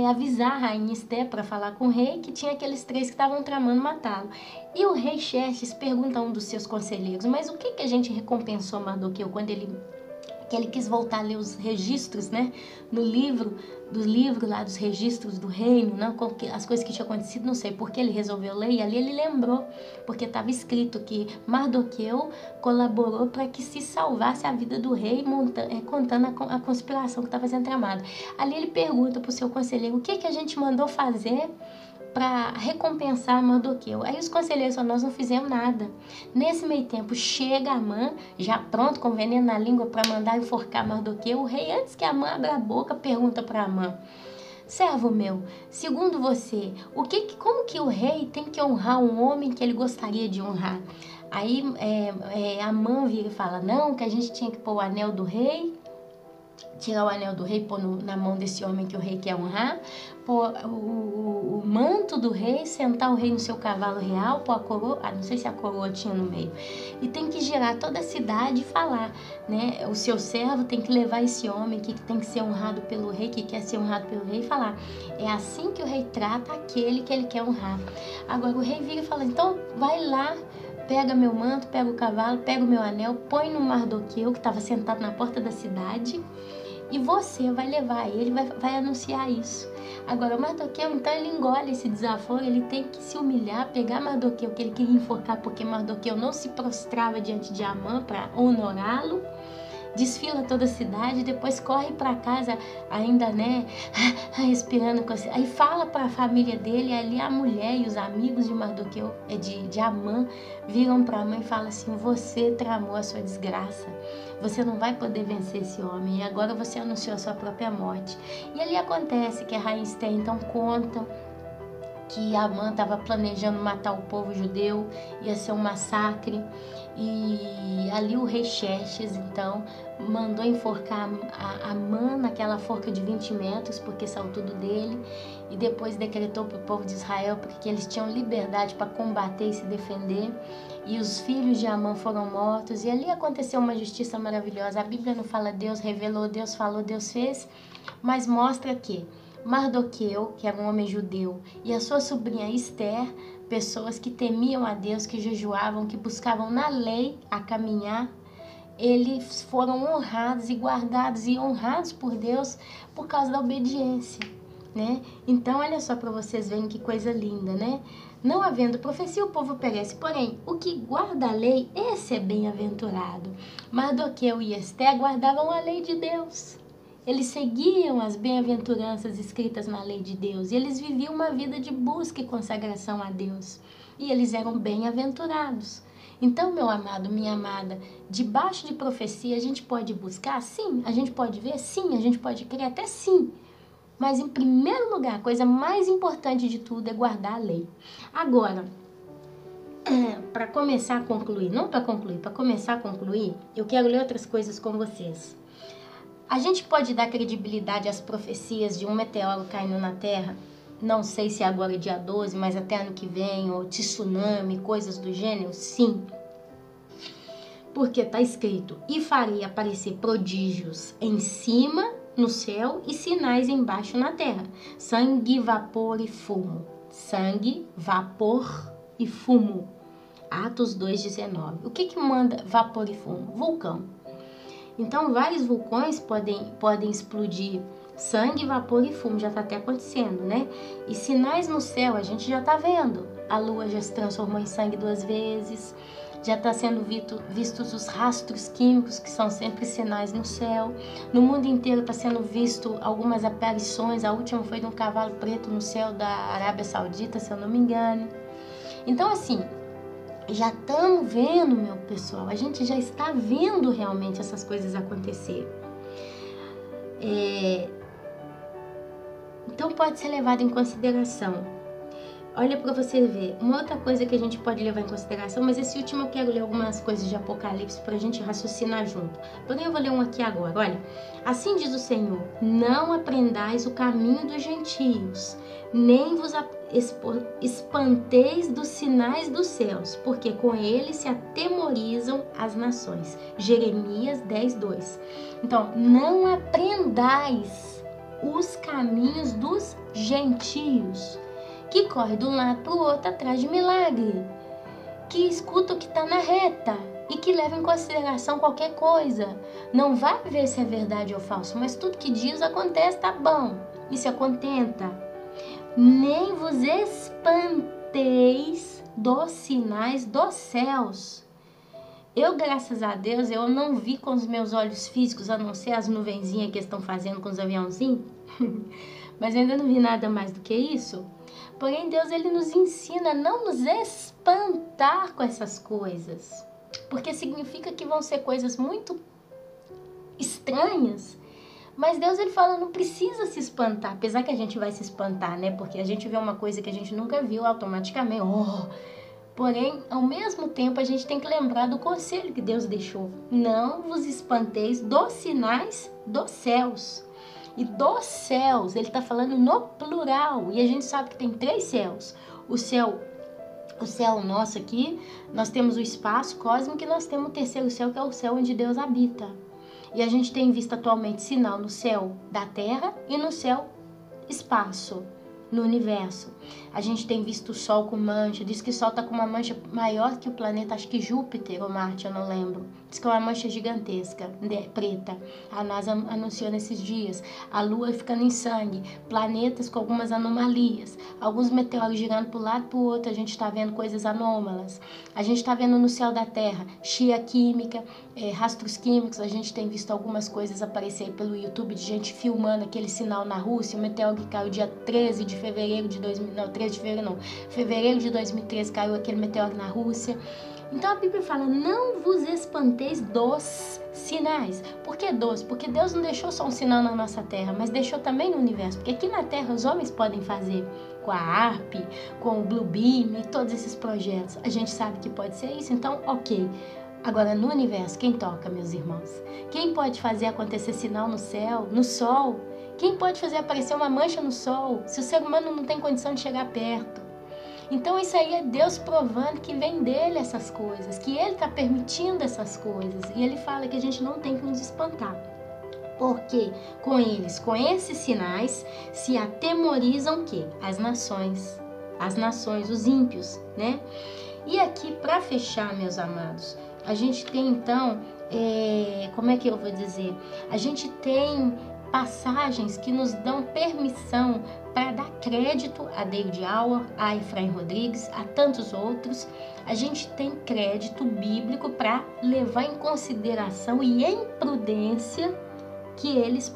avisar a rainha Esther para falar com o rei que tinha aqueles 3 que estavam tramando matá-lo. E o rei Xerxes pergunta a um dos seus conselheiros: mas o que a gente recompensou Mardoqueu quando ele quis voltar a ler os registros, né, do livro lá dos registros do reino, né, as coisas que tinham acontecido, não sei por que ele resolveu ler, e ali ele lembrou, porque estava escrito que Mardoqueu colaborou para que se salvasse a vida do rei, contando a conspiração que estava sendo tramada. Ali ele pergunta para o seu conselheiro: o que a gente mandou fazer para recompensar Mardoqueu? Aí os conselheiros falaram: nós não fizemos nada. Nesse meio tempo chega Amã, já pronto, com veneno na língua para mandar enforcar Mardoqueu. O rei, antes que Amã abra a boca, pergunta para Amã: servo meu, segundo você, como que o rei tem que honrar um homem que ele gostaria de honrar? Aí Amã vira e fala: não, que a gente tinha que pôr o anel do rei, tirar o anel do rei, pôr na mão desse homem que o rei quer honrar, pôr o manto do rei, sentar o rei no seu cavalo real, pôr a coroa, não sei se a coroa tinha no meio, e tem que girar toda a cidade e falar, né? O seu servo tem que levar esse homem que tem que ser honrado pelo rei, que quer ser honrado pelo rei, e falar: é assim que o rei trata aquele que ele quer honrar. Agora o rei vira e fala: então vai lá, pega meu manto, pega o cavalo, pega o meu anel, põe no Mardoqueu, que estava sentado na porta da cidade, e você vai levar ele, vai anunciar isso. Agora o Mardoqueu, então, ele engole esse desaforo, ele tem que se humilhar, pegar Mardoqueu, que ele queria enforcar, porque Mardoqueu não se prostrava diante de Amã para honorá-lo, desfila toda a cidade, depois corre para casa ainda, né, respirando com você. Aí fala para a família dele, ali a mulher e os amigos de Mardoqueu, de Amã, viram para a mãe e falam assim: você tramou a sua desgraça, você não vai poder vencer esse homem, e agora você anunciou a sua própria morte. E ali acontece que a rainha Esther então conta que Amã estava planejando matar o povo judeu, ia ser um massacre, e ali o rei Xerxes então mandou enforcar Amã naquela forca de 20 metros, porque saiu tudo dele, e depois decretou para o povo de Israel porque eles tinham liberdade para combater e se defender, e os filhos de Amã foram mortos, e ali aconteceu uma justiça maravilhosa. A Bíblia não fala Deus revelou, Deus falou, Deus fez, mas mostra que Mardoqueu, que era um homem judeu, e a sua sobrinha Esther, pessoas que temiam a Deus, que jejuavam, que buscavam na lei a caminhar, eles foram honrados e guardados e honrados por Deus por causa da obediência, né? Então, olha só para vocês verem que coisa linda, né? Não havendo profecia, o povo perece, porém, o que guarda a lei, esse é bem-aventurado. Mardoqueu e Esther guardavam a lei de Deus. Eles seguiam as bem-aventuranças escritas na lei de Deus, e eles viviam uma vida de busca e consagração a Deus, e eles eram bem-aventurados. Então, meu amado, minha amada, debaixo de profecia a gente pode buscar? Sim. A gente pode ver? Sim. A gente pode crer? Até sim. Mas em primeiro lugar, a coisa mais importante de tudo é guardar a lei. Agora, para começar a concluir, não para concluir, para começar a concluir, eu quero ler outras coisas com vocês. A gente pode dar credibilidade às profecias de um meteoro caindo na Terra? Não sei se é agora dia 12, mas até ano que vem, ou tsunami, coisas do gênero? Sim. Porque está escrito, e farei aparecer prodígios em cima no céu e sinais embaixo na terra. Sangue, vapor e fumo. Sangue, vapor e fumo. Atos 2,19. O que manda vapor e fumo? Vulcão. Então, vários vulcões podem explodir sangue, vapor e fumo. Já está até acontecendo, né? E sinais no céu, a gente já está vendo. A lua já se transformou em sangue 2 vezes. Já está sendo vistos os rastros químicos, que são sempre sinais no céu. No mundo inteiro está sendo visto algumas aparições. A última foi de um cavalo preto no céu da Arábia Saudita, se eu não me engano. Então, assim, já estamos vendo, meu pessoal, a gente já está vendo realmente essas coisas acontecer. Então, pode ser levado em consideração. Olha para você ver, uma outra coisa que a gente pode levar em consideração, mas esse último eu quero ler algumas coisas de Apocalipse para a gente raciocinar junto. Porém, eu vou ler um aqui agora. Olha, assim diz o Senhor, não aprendais o caminho dos gentios, nem vos espanteis dos sinais dos céus, porque com eles se atemorizam as nações. Jeremias 10:2. Então, não aprendais os caminhos dos gentios, que corre de um lado para o outro atrás de milagre, que escuta o que está na reta e que leva em consideração qualquer coisa. Não vai ver se é verdade ou falso, mas tudo que diz acontece, tá bom, e se contenta. Nem vos espanteis dos sinais dos céus. Eu, graças a Deus, eu não vi com os meus olhos físicos, a não ser as nuvenzinhas que estão fazendo com os aviãozinhos, mas eu ainda não vi nada mais do que isso. Porém, Deus, ele nos ensina a não nos espantar com essas coisas, porque significa que vão ser coisas muito estranhas, mas Deus, ele fala, não precisa se espantar, apesar que a gente vai se espantar, né? Porque a gente vê uma coisa que a gente nunca viu automaticamente, Porém, ao mesmo tempo, a gente tem que lembrar do conselho que Deus deixou. Não vos espanteis dos sinais dos céus. E dos céus, ele está falando no plural. E a gente sabe que tem 3 céus. O céu nosso aqui, nós temos o espaço cósmico e nós temos o terceiro céu, que é o céu onde Deus habita. E a gente tem visto atualmente sinal no céu da Terra e no céu espaço, no universo. A gente tem visto o Sol com mancha, diz que o Sol está com uma mancha maior que o planeta, acho que Júpiter ou Marte, eu não lembro. Diz que é uma mancha gigantesca, preta. A NASA anunciou nesses dias. A Lua ficando em sangue, planetas com algumas anomalias, alguns meteoros girando para um lado e para o outro, a gente está vendo coisas anômalas. A gente está vendo no céu da Terra chia química, rastros químicos, a gente tem visto algumas coisas aparecer pelo YouTube de gente filmando aquele sinal na Rússia, o meteoro que caiu dia 13 de fevereiro de 2013 caiu aquele meteoro na Rússia. Então a Bíblia fala, não vos espanteis dos sinais. Por que dos? Porque Deus não deixou só um sinal na nossa terra, mas deixou também no universo. Porque aqui na terra os homens podem fazer com a ARP, com o Bluebeam e todos esses projetos. A gente sabe que pode ser isso, então ok. Agora no universo, quem toca, meus irmãos? Quem pode fazer acontecer sinal no céu, no sol? Quem pode fazer aparecer uma mancha no sol, se o ser humano não tem condição de chegar perto? Então isso aí é Deus provando que vem dele essas coisas, que ele está permitindo essas coisas. E ele fala que a gente não tem que nos espantar. Porque com esses sinais, se atemorizam o quê? As nações, os ímpios, né? E aqui, para fechar, meus amados, a gente tem então, como é que eu vou dizer? A gente tem passagens que nos dão permissão para dar crédito a David Auer, a Efraim Rodrigues, a tantos outros. A gente tem crédito bíblico para levar em consideração e em prudência que eles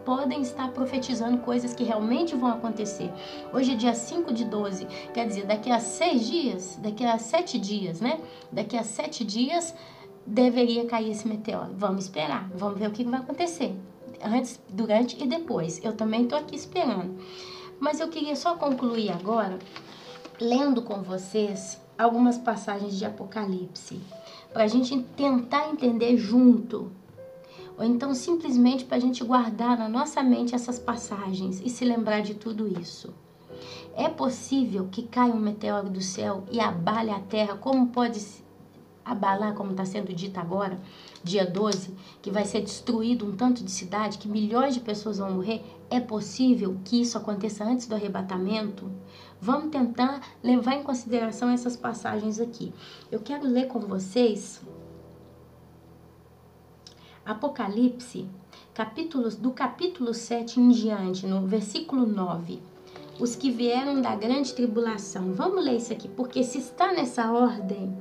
podem estar profetizando coisas que realmente vão acontecer. Hoje é dia 5/12, quer dizer, daqui a 7 dias, né? Daqui a 7 dias deveria cair esse meteoro. Vamos esperar, vamos ver o que vai acontecer. antes, durante e depois. Eu também estou aqui esperando. Mas eu queria só concluir agora, lendo com vocês algumas passagens de Apocalipse, para a gente tentar entender junto, ou então simplesmente para a gente guardar na nossa mente essas passagens e se lembrar de tudo isso. É possível que caia um meteoro do céu e abale a terra, como pode abalar, como está sendo dito agora, dia 12, que vai ser destruído um tanto de cidade, que milhões de pessoas vão morrer? É possível que isso aconteça antes do arrebatamento? Vamos tentar levar em consideração essas passagens aqui. Eu quero ler com vocês Apocalipse, do capítulo 7 em diante, no versículo 9. Os que vieram da grande tribulação. Vamos ler isso aqui, porque se está nessa ordem,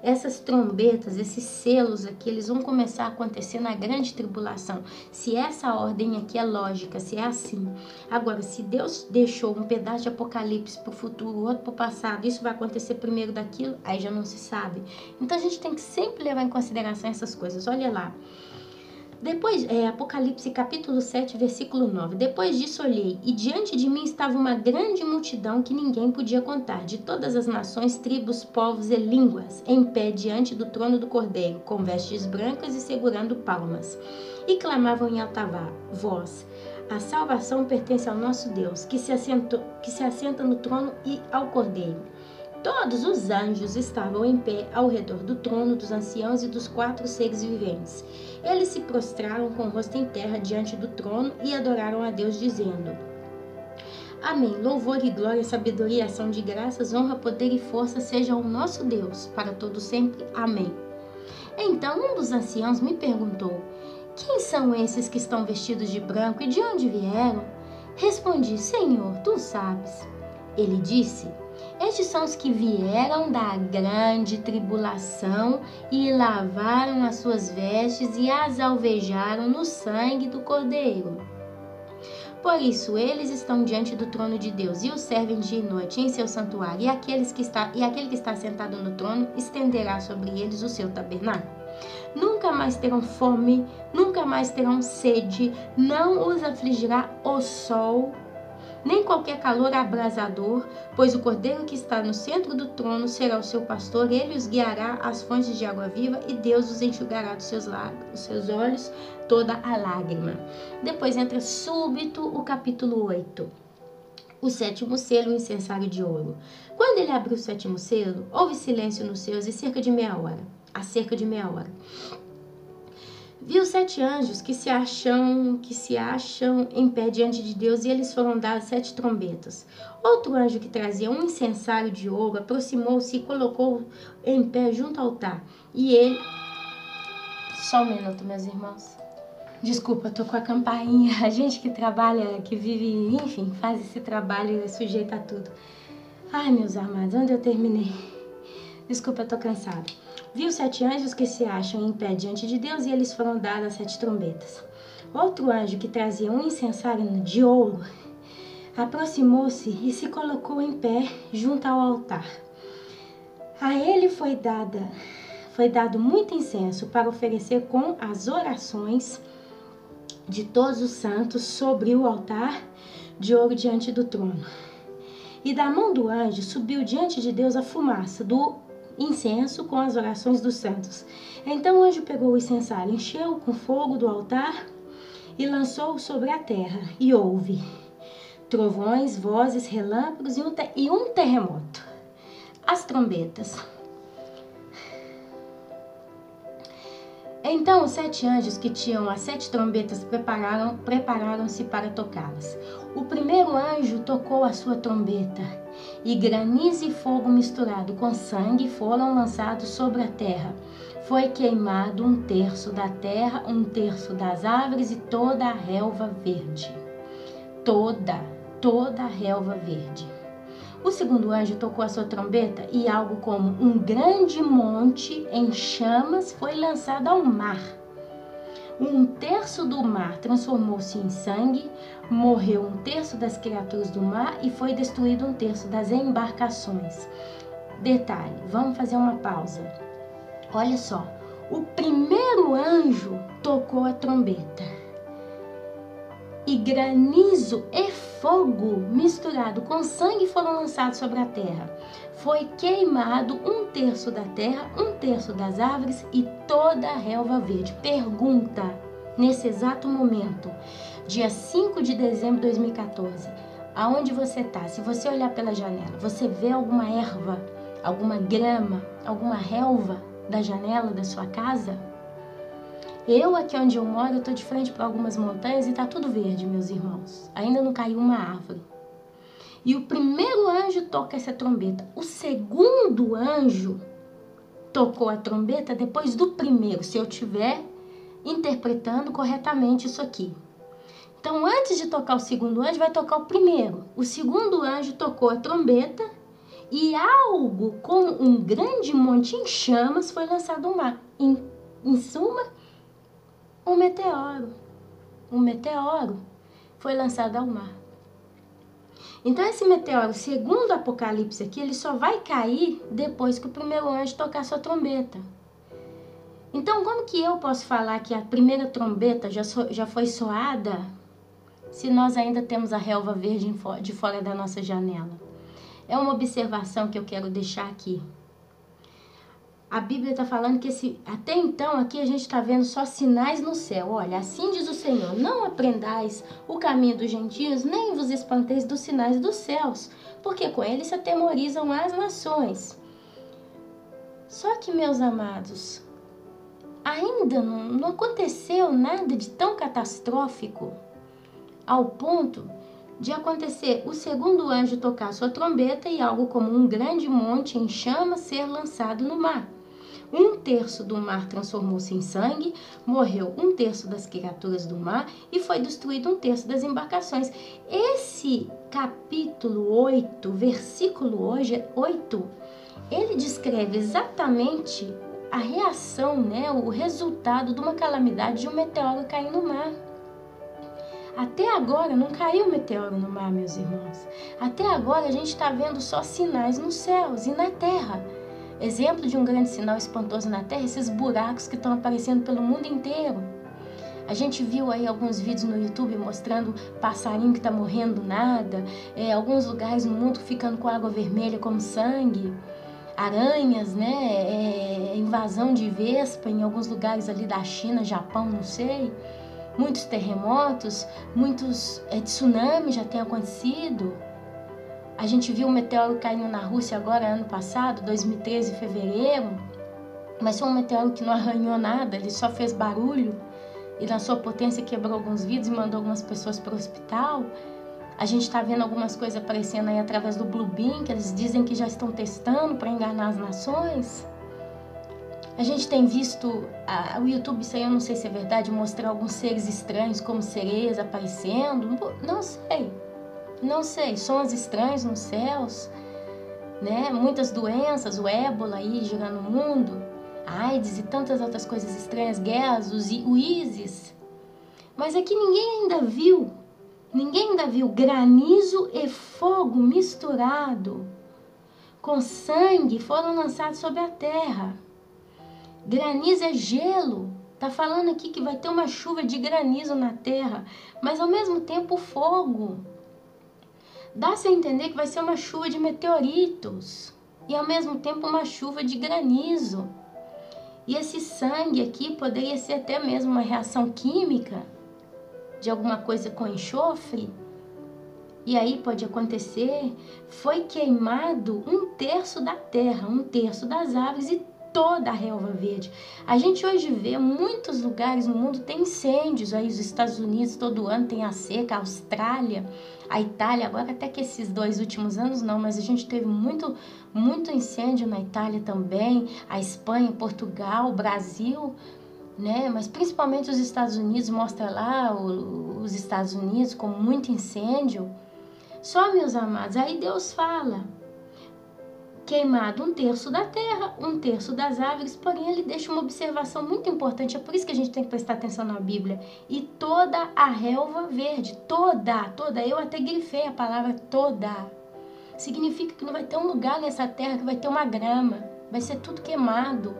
essas trombetas, esses selos aqui, eles vão começar a acontecer na grande tribulação. Se essa ordem aqui é lógica, se é assim. Agora, se Deus deixou um pedaço de Apocalipse para o futuro, outro para o passado, isso vai acontecer primeiro daquilo, aí já não se sabe. Então, a gente tem que sempre levar em consideração essas coisas. Olha lá. Depois, Apocalipse capítulo 7, versículo 9. Depois disso olhei, e diante de mim estava uma grande multidão que ninguém podia contar, de todas as nações, tribos, povos e línguas, em pé diante do trono do Cordeiro, com vestes brancas e segurando palmas. E clamavam em alta voz: a salvação pertence ao nosso Deus, que se assenta no trono e ao Cordeiro. Todos os anjos estavam em pé ao redor do trono, dos anciãos e dos 4 seres viventes. Eles se prostraram com o rosto em terra diante do trono e adoraram a Deus, dizendo: Amém. Louvor e glória, sabedoria, ação de graças, honra, poder e força sejam ao nosso Deus, para todo sempre. Amém. Então um dos anciãos me perguntou: quem são esses que estão vestidos de branco e de onde vieram? Respondi: Senhor, tu sabes. Ele disse: estes são os que vieram da grande tribulação e lavaram as suas vestes e as alvejaram no sangue do Cordeiro. Por isso, eles estão diante do trono de Deus e o servem dia e noite em seu santuário, e aquele que está sentado no trono estenderá sobre eles o seu tabernáculo. Nunca mais terão fome, nunca mais terão sede, não os afligirá o sol, nem qualquer calor abrasador, pois o Cordeiro que está no centro do trono será o seu pastor, ele os guiará às fontes de água viva, e Deus os enxugará dos seus olhos toda a lágrima. Depois entra súbito o capítulo 8. O 7º selo, o incensário de ouro. Quando ele abriu o 7º selo, houve silêncio nos céus e cerca de meia hora. Viu 7 anjos que se acham em pé diante de Deus, e eles foram dados 7 trombetas. Outro anjo que trazia um incensário de ouro aproximou-se e colocou em pé junto ao altar. E ele... Só um minuto, meus irmãos. Desculpa, tô com a campainha. A gente que trabalha, que vive, enfim, faz esse trabalho, é sujeito a tudo. Ai, meus amados, onde eu terminei? Desculpa, eu tô cansada. Viu 7 anjos que se acham em pé diante de Deus, e eles foram dadas 7 trombetas. Outro anjo que trazia um incensário de ouro aproximou-se e se colocou em pé junto ao altar. A ele foi dado muito incenso para oferecer com as orações de todos os santos sobre o altar de ouro diante do trono. E da mão do anjo subiu diante de Deus a fumaça do incenso com as orações dos santos. Então o anjo pegou o incensário, encheu-o com fogo do altar e lançou-o sobre a terra. E houve trovões, vozes, relâmpagos e um terremoto. As trombetas. Então os 7 anjos que tinham as 7 trombetas prepararam-se para tocá-las. O primeiro anjo tocou a sua trombeta, e granizo e fogo misturado com sangue foram lançados sobre a terra. Foi queimado 1/3 da terra, 1/3 das árvores e toda a relva verde. Toda a relva verde. O segundo anjo tocou a sua trombeta, e algo como um grande monte em chamas foi lançado ao mar. 1/3 do mar transformou-se em sangue, morreu 1/3 das criaturas do mar e foi destruído 1/3 das embarcações. Detalhe, vamos fazer uma pausa. Olha só, O primeiro anjo tocou a trombeta, e granizo e fogo misturado com sangue foram lançados sobre a terra. Foi queimado 1/3 da terra, 1/3 das árvores e toda a relva verde. Pergunta, nesse exato momento, dia 5 de dezembro de 2014, aonde você está? Se você olhar pela janela, você vê alguma erva, alguma grama, alguma relva da janela da sua casa? Eu, aqui onde eu moro, eu tô de frente para algumas montanhas e tá tudo verde, meus irmãos. Ainda não caiu uma árvore. E o primeiro anjo toca essa trombeta. O segundo anjo tocou a trombeta depois do primeiro, se eu estiver interpretando corretamente isso aqui. Então, antes de tocar o segundo anjo, vai tocar o primeiro. O segundo anjo tocou a trombeta e algo como um grande monte em chamas foi lançado ao mar. Em suma, um meteoro. Um meteoro foi lançado ao mar. Então, esse meteoro, segundo o Apocalipse aqui, ele só vai cair depois que o primeiro anjo tocar sua trombeta. Então, como que eu posso falar que a primeira trombeta já foi soada se nós ainda temos a relva verde de fora da nossa janela? É uma observação que eu quero deixar aqui. A Bíblia está falando que até então aqui a gente está vendo só sinais no céu. Olha, assim diz o Senhor, não aprendais o caminho dos gentios, nem vos espanteis dos sinais dos céus, porque com eles se atemorizam as nações. Só que, meus amados, ainda não aconteceu nada de tão catastrófico ao ponto de acontecer o segundo anjo tocar sua trombeta e algo como um grande monte em chamas ser lançado no mar. 1/3 do mar transformou-se em sangue, morreu 1/3 das criaturas do mar e foi destruído 1/3 das embarcações. Esse capítulo 8, versículo 8, ele descreve exatamente a reação, né, o resultado de uma calamidade de um meteoro cair no mar. Até agora não caiu um meteoro no mar, meus irmãos. Até agora a gente está vendo só sinais nos céus e na terra. Exemplo de um grande sinal espantoso na terra, esses buracos que estão aparecendo pelo mundo inteiro. A gente viu aí alguns vídeos no YouTube mostrando passarinho que está morrendo do nada, alguns lugares no mundo ficando com água vermelha como sangue, aranhas, né? Invasão de vespa em alguns lugares ali da China, Japão, não sei. Muitos terremotos, muitos tsunamis já têm acontecido. A gente viu um meteoro caindo na Rússia agora, ano passado, 2013, em fevereiro. Mas foi um meteoro que não arranhou nada, ele só fez barulho. E na sua potência quebrou alguns vidros e mandou algumas pessoas para o hospital. A gente está vendo algumas coisas aparecendo aí através do Blue Beam, que eles dizem que já estão testando para enganar as nações. A gente tem visto, o YouTube, isso aí eu não sei se é verdade, mostrar alguns seres estranhos como sereias aparecendo. Não sei, sons estranhos nos céus, né? Muitas doenças, o ébola aí girando no mundo, a AIDS e tantas outras coisas estranhas, guerras, o ISIS. Mas aqui ninguém ainda viu granizo e fogo misturado com sangue foram lançados sobre a terra. Granizo é gelo. Tá falando aqui que vai ter uma chuva de granizo na terra, mas ao mesmo tempo fogo. Dá-se a entender que vai ser uma chuva de meteoritos e ao mesmo tempo uma chuva de granizo. E esse sangue aqui poderia ser até mesmo uma reação química de alguma coisa com enxofre. E aí pode acontecer, foi queimado 1/3 da terra, 1/3 das árvores e toda a relva verde. A gente hoje vê muitos lugares no mundo tem incêndios, aí os Estados Unidos todo ano tem a seca, a Austrália, a Itália, agora até que esses 2 últimos anos não, mas a gente teve muito incêndio na Itália também, a Espanha, Portugal, Brasil, né? Mas principalmente os Estados Unidos, mostra lá os Estados Unidos com muito incêndio. Só, meus amados, aí Deus fala, queimado 1/3 da terra, 1/3 das árvores, porém ele deixa uma observação muito importante, é por isso que a gente tem que prestar atenção na Bíblia, e toda a relva verde, toda, eu até grifei a palavra toda, significa que não vai ter um lugar nessa terra que vai ter uma grama, vai ser tudo queimado,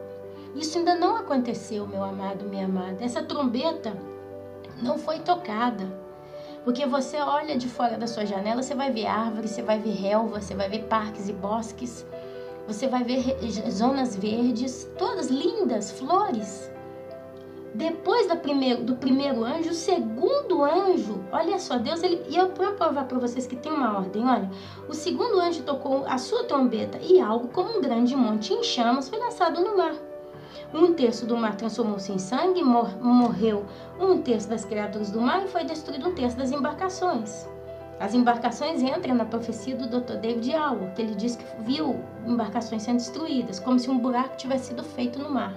Isso ainda não aconteceu, meu amado, minha amada. Essa trombeta não foi tocada. Porque você olha de fora da sua janela, você vai ver árvores, você vai ver relva, você vai ver parques e bosques, você vai ver zonas verdes, todas lindas, flores. Depois do primeiro anjo, o segundo anjo, olha só, Deus, e eu vou provar para vocês que tem uma ordem, olha, o segundo anjo tocou a sua trombeta e algo como um grande monte em chamas foi lançado no mar. 1/3 do mar transformou-se em sangue, morreu 1/3 das criaturas do mar e foi destruído 1/3 das embarcações. As embarcações entram na profecia do Dr. David Alward, que ele diz que viu embarcações sendo destruídas, como se um buraco tivesse sido feito no mar.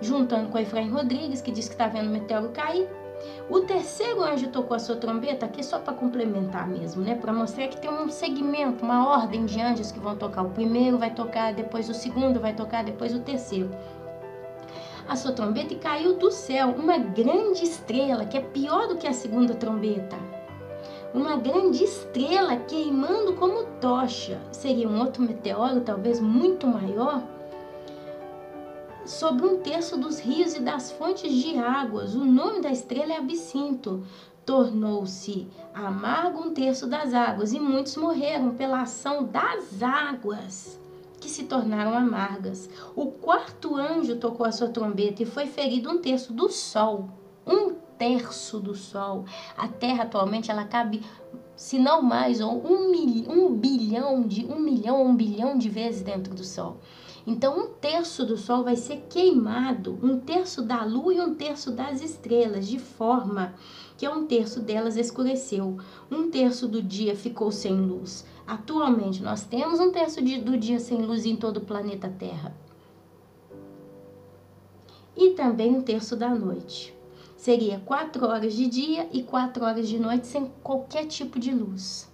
Juntando com a Efraim Rodrigues, que diz que está vendo o meteoro cair. O terceiro anjo tocou a sua trombeta, aqui só para complementar mesmo, né? Para mostrar que tem um segmento, uma ordem de anjos que vão tocar. O primeiro vai tocar, depois o segundo vai tocar, depois o terceiro. A sua trombeta e caiu do céu uma grande estrela, que é pior do que a segunda trombeta. Uma grande estrela queimando como tocha. Seria um outro meteoro, talvez muito maior, sobre 1/3 dos rios e das fontes de águas. O nome da estrela é Absinto. Tornou-se amargo 1/3 das águas, e muitos morreram pela ação das águas, que se tornaram amargas. O quarto anjo tocou a sua trombeta e foi ferido 1/3 do sol. 1/3 do sol. A Terra atualmente ela cabe, se não mais, ou 1 bilhão ou 1 bilhão de vezes dentro do sol. Então 1/3 do sol vai ser queimado, 1/3 da lua e 1/3 das estrelas, de forma que 1/3 delas escureceu. 1/3 do dia ficou sem luz. Atualmente nós temos 1/3 do dia sem luz em todo o planeta Terra. E também 1/3 da noite. Seria 4 horas de dia e 4 horas de noite sem qualquer tipo de luz.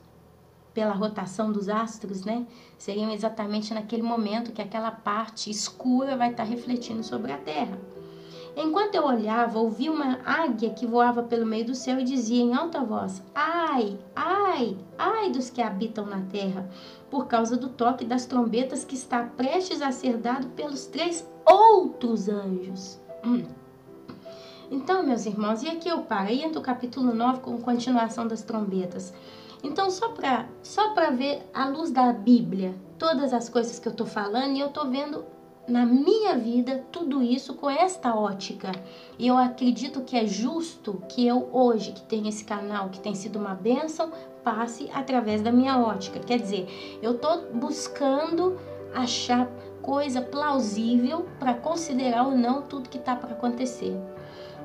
Pela rotação dos astros, né? Seriam exatamente naquele momento que aquela parte escura vai estar refletindo sobre a Terra. Enquanto eu olhava, ouvi uma águia que voava pelo meio do céu e dizia em alta voz: ai, ai, ai dos que habitam na terra, por causa do toque das trombetas que está prestes a ser dado pelos 3 outros anjos. Então, meus irmãos, e aqui eu paro. Aí entra o capítulo 9 com continuação das trombetas. Então, só para ver à luz da Bíblia todas as coisas que eu estou falando, e eu estou vendo na minha vida tudo isso com esta ótica. E eu acredito que é justo que eu hoje, que tenho esse canal, que tem sido uma bênção, passe através da minha ótica. Quer dizer, eu estou buscando achar coisa plausível para considerar ou não tudo que está para acontecer.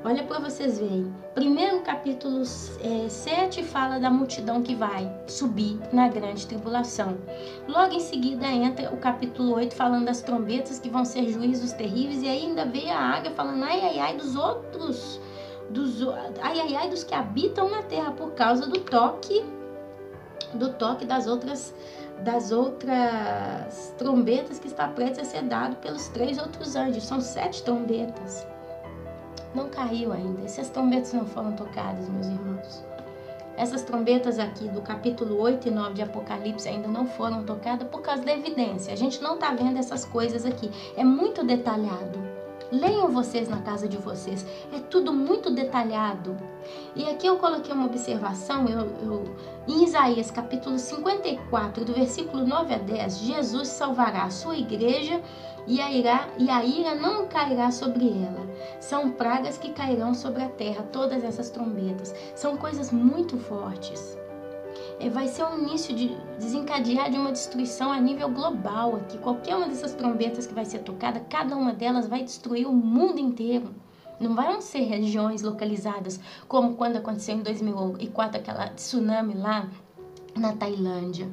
Olha para vocês verem. Primeiro capítulo 7 fala da multidão que vai subir na grande tribulação. Logo em seguida entra o capítulo 8 falando das trombetas que vão ser juízos terríveis. E aí ainda veio a águia falando ai, ai, ai dos outros. Ai, ai, ai dos que habitam na terra por causa do toque das outras trombetas que está prestes a ser dado pelos 3 outros anjos. São 7 trombetas. Não caiu ainda. Essas trombetas não foram tocadas, meus irmãos. Essas trombetas aqui do capítulo 8 e 9 de Apocalipse ainda não foram tocadas por causa da evidência. A gente não está vendo essas coisas aqui. É muito detalhado. Leiam vocês na casa de vocês. É tudo muito detalhado. E aqui eu coloquei uma observação. Em Isaías capítulo 54, do versículo 9 a 10, Jesus salvará a sua igreja e a ira não cairá sobre ela. São pragas que cairão sobre a terra, todas essas trombetas. São coisas muito fortes. Vai ser um início de desencadear de uma destruição a nível global aqui. Qualquer uma dessas trombetas que vai ser tocada, cada uma delas vai destruir o mundo inteiro. Não vão ser regiões localizadas, como quando aconteceu em 2004 aquela tsunami lá na Tailândia.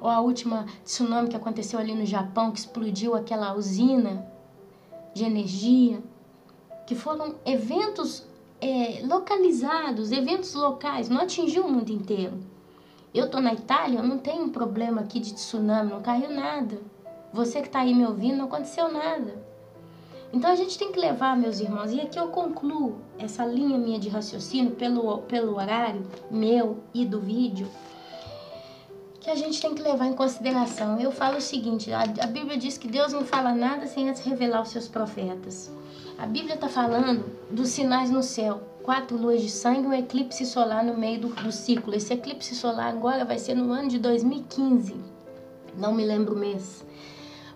Ou a última tsunami que aconteceu ali no Japão, que explodiu aquela usina de energia, que foram eventos localizados, eventos locais, não atingiu o mundo inteiro. Eu estou na Itália, eu não tenho um problema aqui de tsunami, não caiu nada. Você que está aí me ouvindo, não aconteceu nada. Então a gente tem que levar, meus irmãos, e aqui eu concluo essa linha minha de raciocínio pelo horário meu e do vídeo, que a gente tem que levar em consideração. Eu falo o seguinte, a Bíblia diz que Deus não fala nada sem antes revelar os seus profetas. A Bíblia está falando dos sinais no céu. 4 luas de sangue e um eclipse solar no meio do ciclo. Esse eclipse solar agora vai ser no ano de 2015. Não me lembro o mês.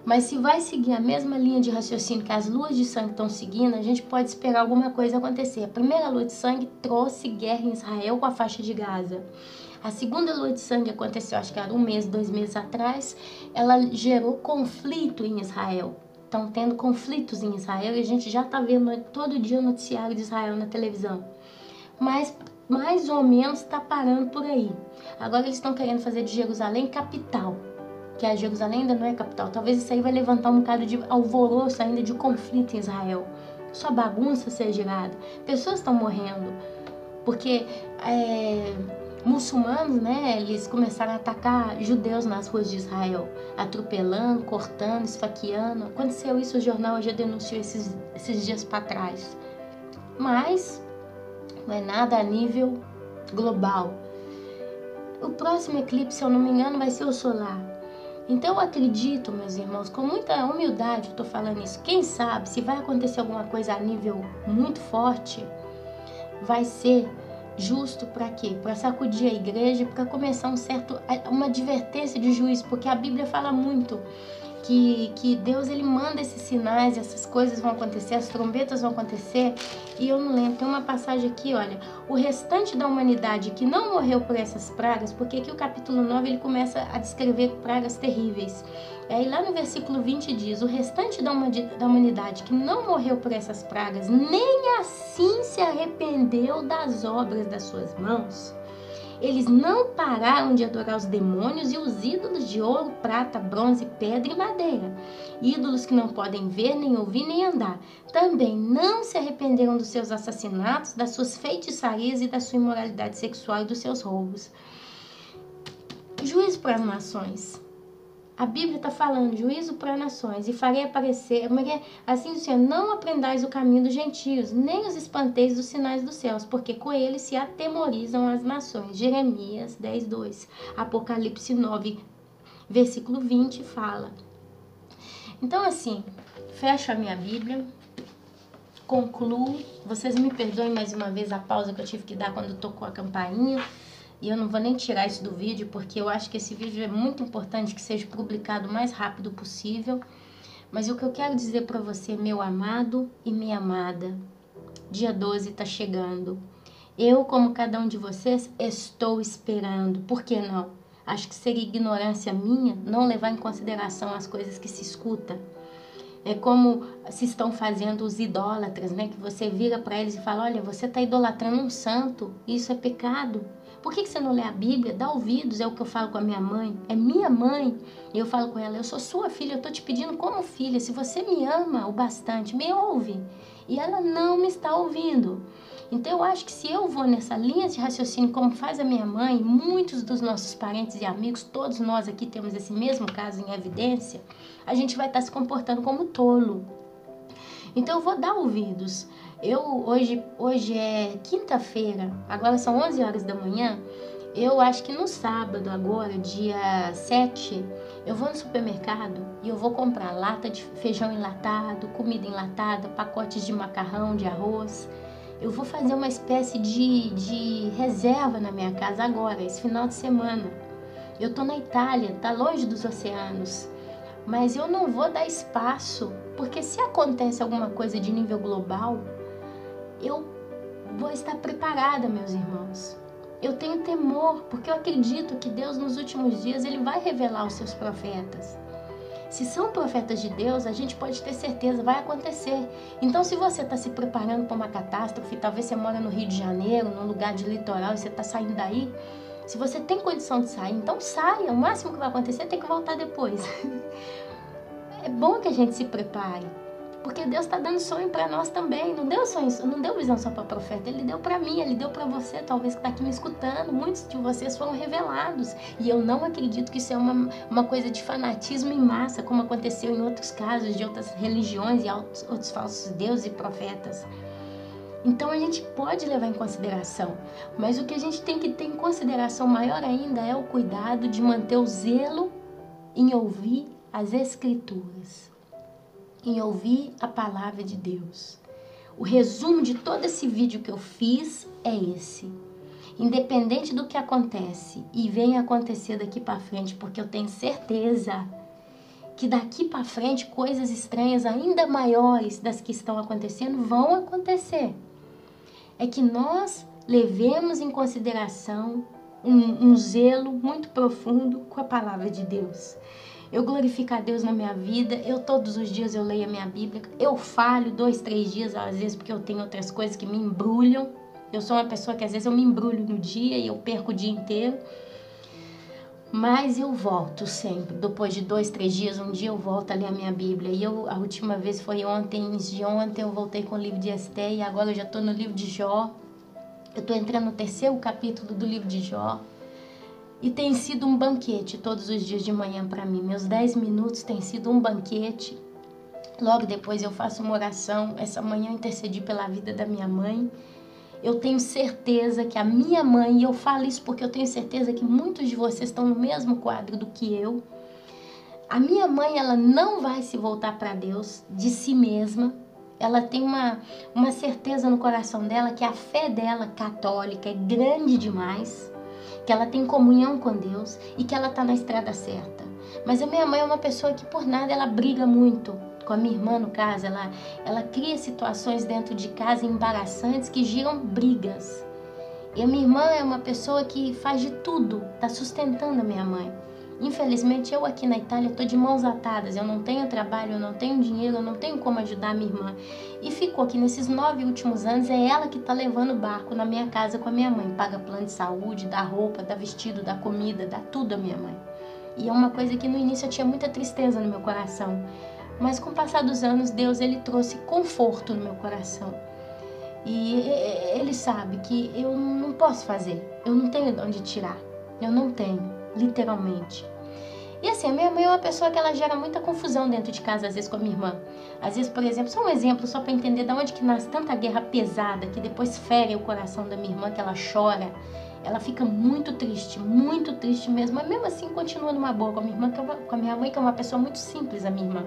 Mas se vai seguir a mesma linha de raciocínio que as luas de sangue estão seguindo, a gente pode esperar alguma coisa acontecer. A primeira lua de sangue trouxe guerra em Israel com a faixa de Gaza. A segunda lua de sangue aconteceu, acho que era 1 mês, 2 meses atrás. Ela gerou conflito em Israel. Estão tendo conflitos em Israel e a gente já está vendo todo dia o noticiário de Israel na televisão. Mas mais ou menos está parando por aí. Agora eles estão querendo fazer de Jerusalém capital. Que a Jerusalém ainda não é capital. Talvez isso aí vai levantar um bocado de alvoroço ainda de conflito em Israel. Só bagunça ser girada. Pessoas estão morrendo. Porque muçulmanos, né, eles começaram a atacar judeus nas ruas de Israel, atropelando, cortando, esfaqueando. Aconteceu isso, o jornal já denunciou esses dias para trás. Mas não é nada a nível global. O próximo eclipse, se eu não me engano, vai ser o solar. Então eu acredito, meus irmãos, com muita humildade eu estou falando isso. Quem sabe, se vai acontecer alguma coisa a nível muito forte, vai ser justo para quê? Para sacudir a igreja, para começar uma advertência de juízo, porque a Bíblia fala muito que Deus ele manda esses sinais, essas coisas vão acontecer, as trombetas vão acontecer. E eu não lembro, tem uma passagem aqui, olha, o restante da humanidade que não morreu por essas pragas, porque aqui o capítulo 9 ele começa a descrever pragas terríveis. Aí lá no versículo 20 diz, o restante da humanidade que não morreu por essas pragas, nem assim se arrependeu das obras das suas mãos. Eles não pararam de adorar os demônios e os ídolos de ouro, prata, bronze, pedra e madeira. Ídolos que não podem ver, nem ouvir, nem andar. Também não se arrependeram dos seus assassinatos, das suas feitiçarias e da sua imoralidade sexual e dos seus roubos. Juízo para as nações. A Bíblia está falando, juízo para nações, e farei aparecer, assim Senhor, não aprendais o caminho dos gentios, nem os espanteis dos sinais dos céus, porque com eles se atemorizam as nações. Jeremias 10:2, Apocalipse 9, versículo 20 fala. Então assim, fecho a minha Bíblia, concluo, vocês me perdoem mais uma vez a pausa que eu tive que dar quando tocou a campainha. E eu não vou nem tirar isso do vídeo, porque eu acho que esse vídeo é muito importante que seja publicado o mais rápido possível. Mas o que eu quero dizer para você, meu amado e minha amada, dia 12 está chegando. Eu, como cada um de vocês, estou esperando. Por que não? Acho que seria ignorância minha não levar em consideração as coisas que se escuta. É como se estão fazendo os idólatras, né? Que você vira para eles e fala, olha, você está idolatrando um santo, isso é pecado. Por que você não lê a Bíblia? Dá ouvidos, é o que eu falo com a minha mãe. É minha mãe. E eu falo com ela, eu sou sua filha, eu estou te pedindo como filha. Se você me ama o bastante, me ouve. E ela não me está ouvindo. Então eu acho que se eu vou nessa linha de raciocínio como faz a minha mãe, muitos dos nossos parentes e amigos, todos nós aqui temos esse mesmo caso em evidência, a gente vai estar se comportando como tolo. Então eu vou dar ouvidos. Hoje é quinta-feira, agora são 11 horas da manhã. Eu acho que no sábado, agora, dia 7, eu vou no supermercado e eu vou comprar lata de feijão enlatado, comida enlatada, pacotes de macarrão, de arroz. Eu vou fazer uma espécie de reserva na minha casa agora, esse final de semana. Eu tô na Itália, tá longe dos oceanos, mas eu não vou dar espaço, porque se acontece alguma coisa de nível global, eu vou estar preparada, meus irmãos. Eu tenho temor, porque eu acredito que Deus nos últimos dias ele vai revelar os seus profetas. Se são profetas de Deus, a gente pode ter certeza, vai acontecer. Então, se você está se preparando para uma catástrofe, talvez você mora no Rio de Janeiro, num lugar de litoral, e você está saindo daí, se você tem condição de sair, então saia. O máximo que vai acontecer é ter que voltar depois. É bom que a gente se prepare, porque Deus está dando sonho para nós também. Não deu sonho, não deu visão só para profeta, Ele deu para mim, Ele deu para você, talvez que está aqui me escutando. Muitos de vocês foram revelados, e eu não acredito que isso é uma coisa de fanatismo em massa, como aconteceu em outros casos de outras religiões e outros falsos deuses e profetas. Então a gente pode levar em consideração, mas o que a gente tem que ter em consideração maior ainda é o cuidado de manter o zelo em ouvir as Escrituras, em ouvir a palavra de Deus. O resumo de todo esse vídeo que eu fiz é esse. Independente do que acontece e venha acontecer daqui para frente, porque eu tenho certeza que daqui para frente coisas estranhas ainda maiores das que estão acontecendo vão acontecer. É que nós levemos em consideração um zelo muito profundo com a palavra de Deus. Eu glorifico a Deus na minha vida, todos os dias eu leio a minha Bíblia, eu falho 2, 3 dias às vezes porque eu tenho outras coisas que me embrulham. Eu sou uma pessoa que às vezes eu me embrulho no dia e eu perco o dia inteiro. Mas eu volto sempre, depois de 2, 3 dias, um dia eu volto a ler a minha Bíblia. E a última vez foi ontem, de ontem eu voltei com o livro de Esté e agora eu já estou no livro de Jó. Eu estou entrando no 3º capítulo do livro de Jó. E tem sido um banquete todos os dias de manhã para mim. Meus 10 minutos tem sido um banquete. Logo depois eu faço uma oração. Essa manhã eu intercedi pela vida da minha mãe. Eu tenho certeza que a minha mãe, e eu falo isso porque eu tenho certeza que muitos de vocês estão no mesmo quadro do que eu. A minha mãe, ela não vai se voltar para Deus de si mesma. Ela tem uma certeza no coração dela que a fé dela católica é grande demais, que ela tem comunhão com Deus e que ela está na estrada certa. Mas a minha mãe é uma pessoa que por nada ela briga muito. Com a minha irmã, no caso, ela cria situações dentro de casa embaraçantes que giram brigas. E a minha irmã é uma pessoa que faz de tudo, está sustentando a minha mãe. Infelizmente, eu aqui na Itália estou de mãos atadas, eu não tenho trabalho, eu não tenho dinheiro, eu não tenho como ajudar a minha irmã. E ficou que nesses 9 últimos anos é ela que está levando o barco na minha casa com a minha mãe. Paga plano de saúde, dá roupa, dá vestido, dá comida, dá tudo à minha mãe. E é uma coisa que no início eu tinha muita tristeza no meu coração. Mas com o passar dos anos, Deus ele trouxe conforto no meu coração. E Ele sabe que eu não posso fazer, eu não tenho de onde tirar, eu não tenho, literalmente. E assim, a minha mãe é uma pessoa que ela gera muita confusão dentro de casa, às vezes com a minha irmã. Às vezes, por exemplo, só um exemplo, só para entender de onde que nasce tanta guerra pesada, que depois fere o coração da minha irmã, que ela chora. Ela fica muito triste mesmo, mas mesmo assim continua numa boa com a minha irmã, com a minha mãe, que é uma pessoa muito simples, a minha irmã.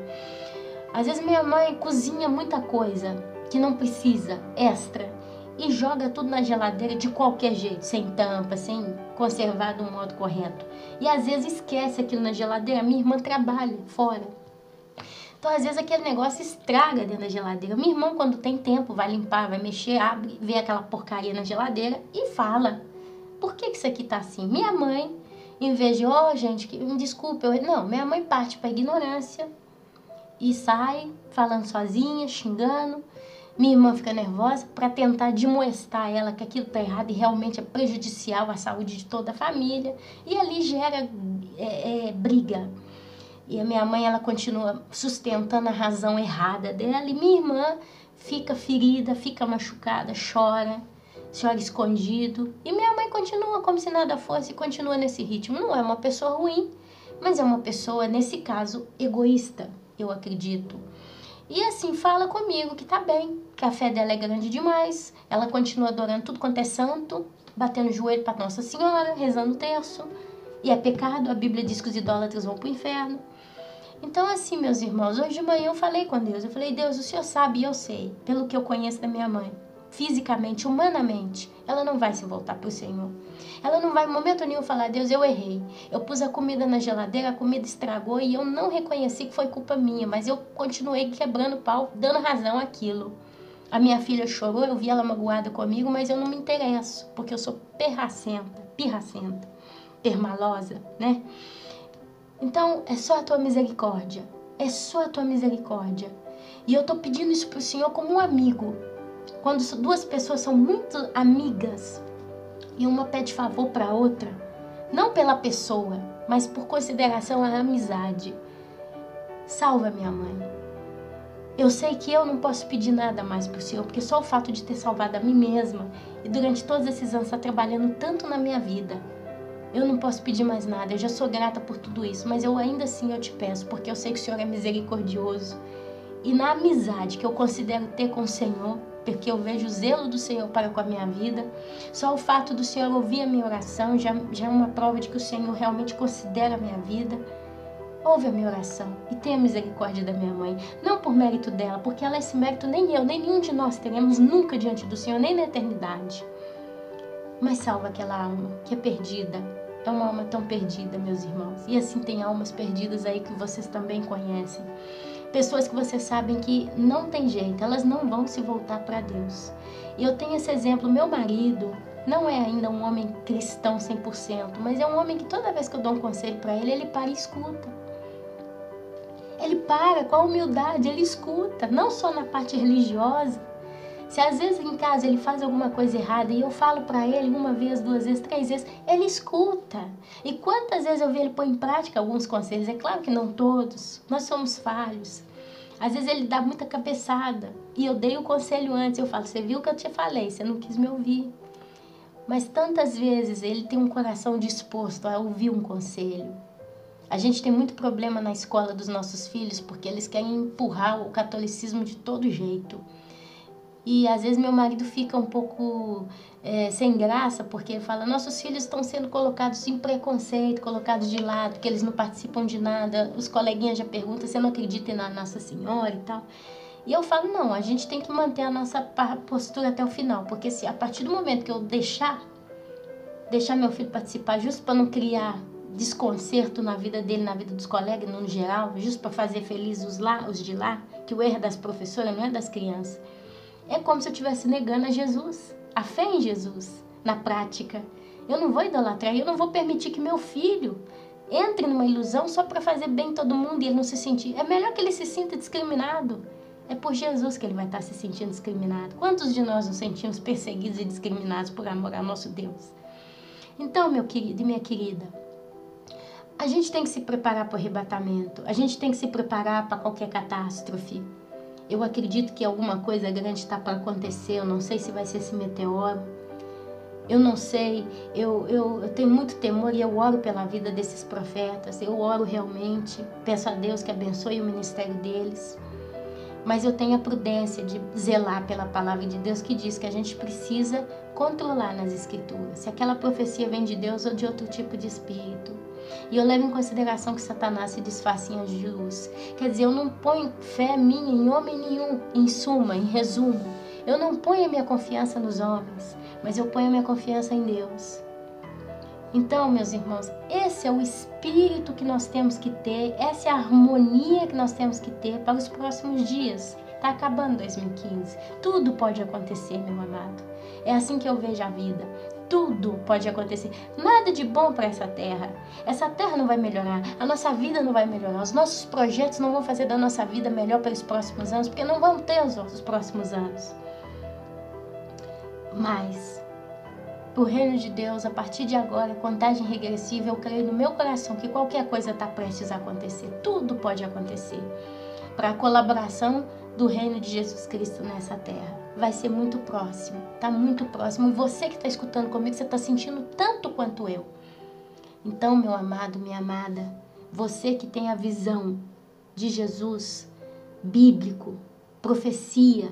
Às vezes minha mãe cozinha muita coisa que não precisa, extra, e joga tudo na geladeira de qualquer jeito, sem tampa, sem conservar do modo correto. E às vezes esquece aquilo na geladeira, minha irmã trabalha fora. Então às vezes aquele negócio estraga dentro da geladeira. Minha irmã, quando tem tempo, vai limpar, vai mexer, abre, vê aquela porcaria na geladeira e fala: por que isso aqui tá assim? Minha mãe, em vez de, gente, desculpa, não, minha mãe parte para ignorância e sai falando sozinha, xingando. Minha irmã fica nervosa para tentar demonstrar ela que aquilo tá errado e realmente é prejudicial à saúde de toda a família. E ali gera briga. E a minha mãe, ela continua sustentando a razão errada dela. E minha irmã fica ferida, fica machucada, chora escondido. E minha mãe continua como se nada fosse e continua nesse ritmo. Não é uma pessoa ruim, mas é uma pessoa, nesse caso, egoísta, eu acredito. E assim, fala comigo que tá bem, que a fé dela é grande demais. Ela continua adorando tudo quanto é santo, batendo o joelho para Nossa Senhora, rezando o terço. E é pecado, a Bíblia diz que os idólatras vão pro inferno. Então assim, meus irmãos, hoje de manhã eu falei com Deus. Eu falei: Deus, o Senhor sabe e eu sei, pelo que eu conheço da minha mãe. Fisicamente, humanamente, ela não vai se voltar pro Senhor. Ela não vai em momento nenhum falar: Deus, eu errei. Eu pus a comida na geladeira, a comida estragou e eu não reconheci que foi culpa minha, mas eu continuei quebrando pau, dando razão àquilo. A minha filha chorou, eu vi ela magoada comigo, mas eu não me interesso, porque eu sou pirracenta, permalosa, né? Então, é só a tua misericórdia. É só a tua misericórdia. E eu tô pedindo isso pro Senhor como um amigo. Quando duas pessoas são muito amigas e uma pede favor para outra, não pela pessoa, mas por consideração à amizade. Salva minha mãe. Eu sei que eu não posso pedir nada mais pro Senhor, porque só o fato de ter salvado a mim mesma e durante todos esses anos estar trabalhando tanto na minha vida, eu não posso pedir mais nada. Eu já sou grata por tudo isso, mas eu ainda assim eu te peço, porque eu sei que o Senhor é misericordioso. E na amizade que eu considero ter com o Senhor, porque eu vejo o zelo do Senhor para com a minha vida. Só o fato do Senhor ouvir a minha oração já é uma prova de que o Senhor realmente considera a minha vida. Ouve a minha oração e tenha misericórdia da minha mãe, não por mérito dela, porque ela esse mérito nem eu, nem nenhum de nós teremos nunca diante do Senhor, nem na eternidade. Mas salva aquela alma que é perdida. É uma alma tão perdida, meus irmãos. E assim tem almas perdidas aí que vocês também conhecem. Pessoas que vocês sabem que não tem jeito, elas não vão se voltar para Deus. E eu tenho esse exemplo, meu marido não é ainda um homem cristão 100%, mas é um homem que toda vez que eu dou um conselho para ele, ele para e escuta. Ele para com a humildade, ele escuta, não só na parte religiosa. Se às vezes em casa ele faz alguma coisa errada e eu falo para ele uma vez, duas vezes, três vezes, ele escuta. E quantas vezes eu vi ele pôr em prática alguns conselhos? É claro que não todos, nós somos falhos. Às vezes ele dá muita cabeçada e eu dei o conselho antes, eu falo, você viu o que eu te falei, você não quis me ouvir. Mas tantas vezes ele tem um coração disposto a ouvir um conselho. A gente tem muito problema na escola dos nossos filhos porque eles querem empurrar o catolicismo de todo jeito. E às vezes meu marido fica um pouco sem graça, porque ele fala, nossos filhos estão sendo colocados em preconceito, colocados de lado, que eles não participam de nada. Os coleguinhas já perguntam, você não acredita na Nossa Senhora e tal? E eu falo, não, a gente tem que manter a nossa postura até o final, porque se a partir do momento que eu deixar meu filho participar, justo para não criar desconcerto na vida dele, na vida dos colegas, no geral, justo para fazer feliz os de lá, que o erro é das professoras, não é das crianças. É como se eu estivesse negando a Jesus, a fé em Jesus, na prática. Eu não vou idolatrar, eu não vou permitir que meu filho entre numa ilusão só para fazer bem todo mundo e ele não se sentir. É melhor que ele se sinta discriminado. É por Jesus que ele vai estar se sentindo discriminado. Quantos de nós nos sentimos perseguidos e discriminados por amor ao nosso Deus? Então, meu querido e minha querida, a gente tem que se preparar para o arrebatamento. A gente tem que se preparar para qualquer catástrofe. Eu acredito que alguma coisa grande está para acontecer. Eu não sei se vai ser esse meteoro. Eu não sei. Eu tenho muito temor e eu oro pela vida desses profetas. Eu oro realmente. Peço a Deus que abençoe o ministério deles. Mas eu tenho a prudência de zelar pela palavra de Deus que diz que a gente precisa controlar nas escrituras. Se aquela profecia vem de Deus ou de outro tipo de espírito. E eu levo em consideração que Satanás se disfarça em anjo de luz. Quer dizer, eu não ponho fé minha em homem nenhum. Em suma, em resumo, eu não ponho a minha confiança nos homens, mas eu ponho a minha confiança em Deus. Então, meus irmãos, esse é o espírito que nós temos que ter, essa é a harmonia que nós temos que ter para os próximos dias. Está acabando 2015. Tudo pode acontecer, meu amado. É assim que eu vejo a vida. Tudo pode acontecer. Nada de bom para essa terra. Essa terra não vai melhorar. A nossa vida não vai melhorar. Os nossos projetos não vão fazer da nossa vida melhor para os próximos anos, porque não vão ter os nossos próximos anos. Mas, para o reino de Deus, a partir de agora, contagem regressiva, eu creio no meu coração que qualquer coisa está prestes a acontecer. Tudo pode acontecer. Para a colaboração do reino de Jesus Cristo nessa terra. Vai ser muito próximo, está muito próximo. E você que está escutando comigo, você está sentindo tanto quanto eu. Então, meu amado, minha amada, você que tem a visão de Jesus bíblico, profecia,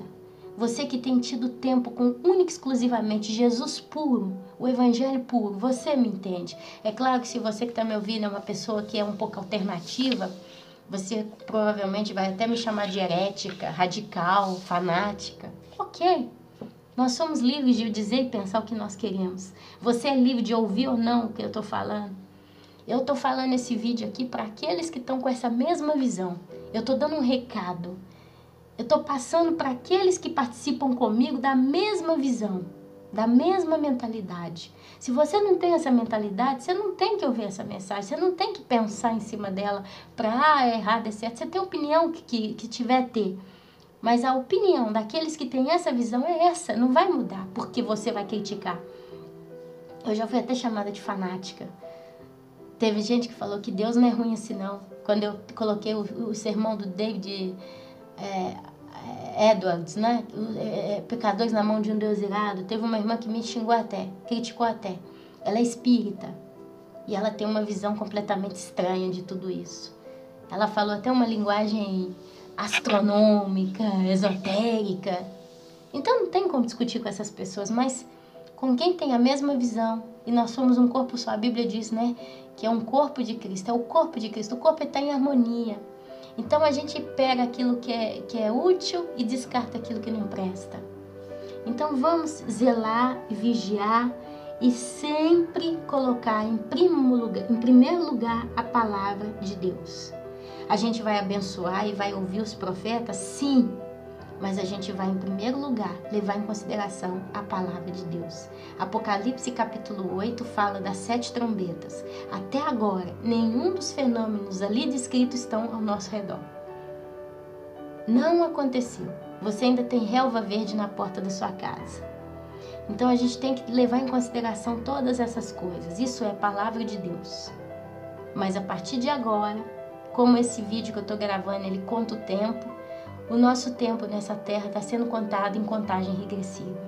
você que tem tido tempo com única e exclusivamente Jesus puro, o evangelho puro, você me entende. É claro que se você que está me ouvindo é uma pessoa que é um pouco alternativa, você provavelmente vai até me chamar de herética, radical, fanática. Ok, nós somos livres de dizer e pensar o que nós queremos. Você é livre de ouvir ou não o que eu estou falando. Eu estou falando esse vídeo aqui para aqueles que estão com essa mesma visão. Eu estou dando um recado. Eu estou passando para aqueles que participam comigo da mesma visão, da mesma mentalidade. Se você não tem essa mentalidade, você não tem que ouvir essa mensagem, você não tem que pensar em cima dela para é errado, é certo. Você tem a opinião que tiver ter. Mas a opinião daqueles que têm essa visão é essa, não vai mudar, porque você vai criticar. Eu já fui até chamada de fanática. Teve gente que falou que Deus não é ruim assim não. Quando eu coloquei o sermão do David Edwards, né? Pecadores na mão de um Deus irado, teve uma irmã que me xingou até, criticou até. Ela é espírita e ela tem uma visão completamente estranha de tudo isso. Ela falou até uma linguagem astronômica, esotérica. Então não tem como discutir com essas pessoas, mas com quem tem a mesma visão, e nós somos um corpo só, a Bíblia diz, né, que é um corpo de Cristo, é o corpo de Cristo, o corpo está em harmonia. Então a gente pega aquilo que é útil e descarta aquilo que não presta. Então vamos zelar e vigiar e sempre colocar em primeiro lugar a palavra de Deus. A gente vai abençoar e vai ouvir os profetas? Sim, mas a gente vai em primeiro lugar levar em consideração a palavra de Deus. Apocalipse capítulo 8 fala das 7 trombetas. Até agora, nenhum dos fenômenos ali descritos estão ao nosso redor. Não aconteceu. Você ainda tem relva verde na porta da sua casa. Então a gente tem que levar em consideração todas essas coisas. Isso é a palavra de Deus. Mas a partir de agora, como esse vídeo que eu estou gravando, ele conta o tempo, o nosso tempo nessa terra está sendo contado em contagem regressiva.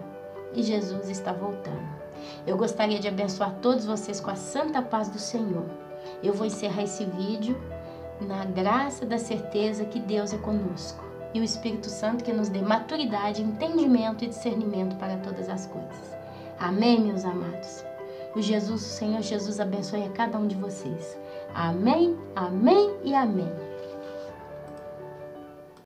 E Jesus está voltando. Eu gostaria de abençoar todos vocês com a santa paz do Senhor. Eu vou encerrar esse vídeo na graça da certeza que Deus é conosco. E o Espírito Santo que nos dê maturidade, entendimento e discernimento para todas as coisas. Amém, meus amados? O Senhor Jesus abençoe a cada um de vocês. Amém, amém e amém.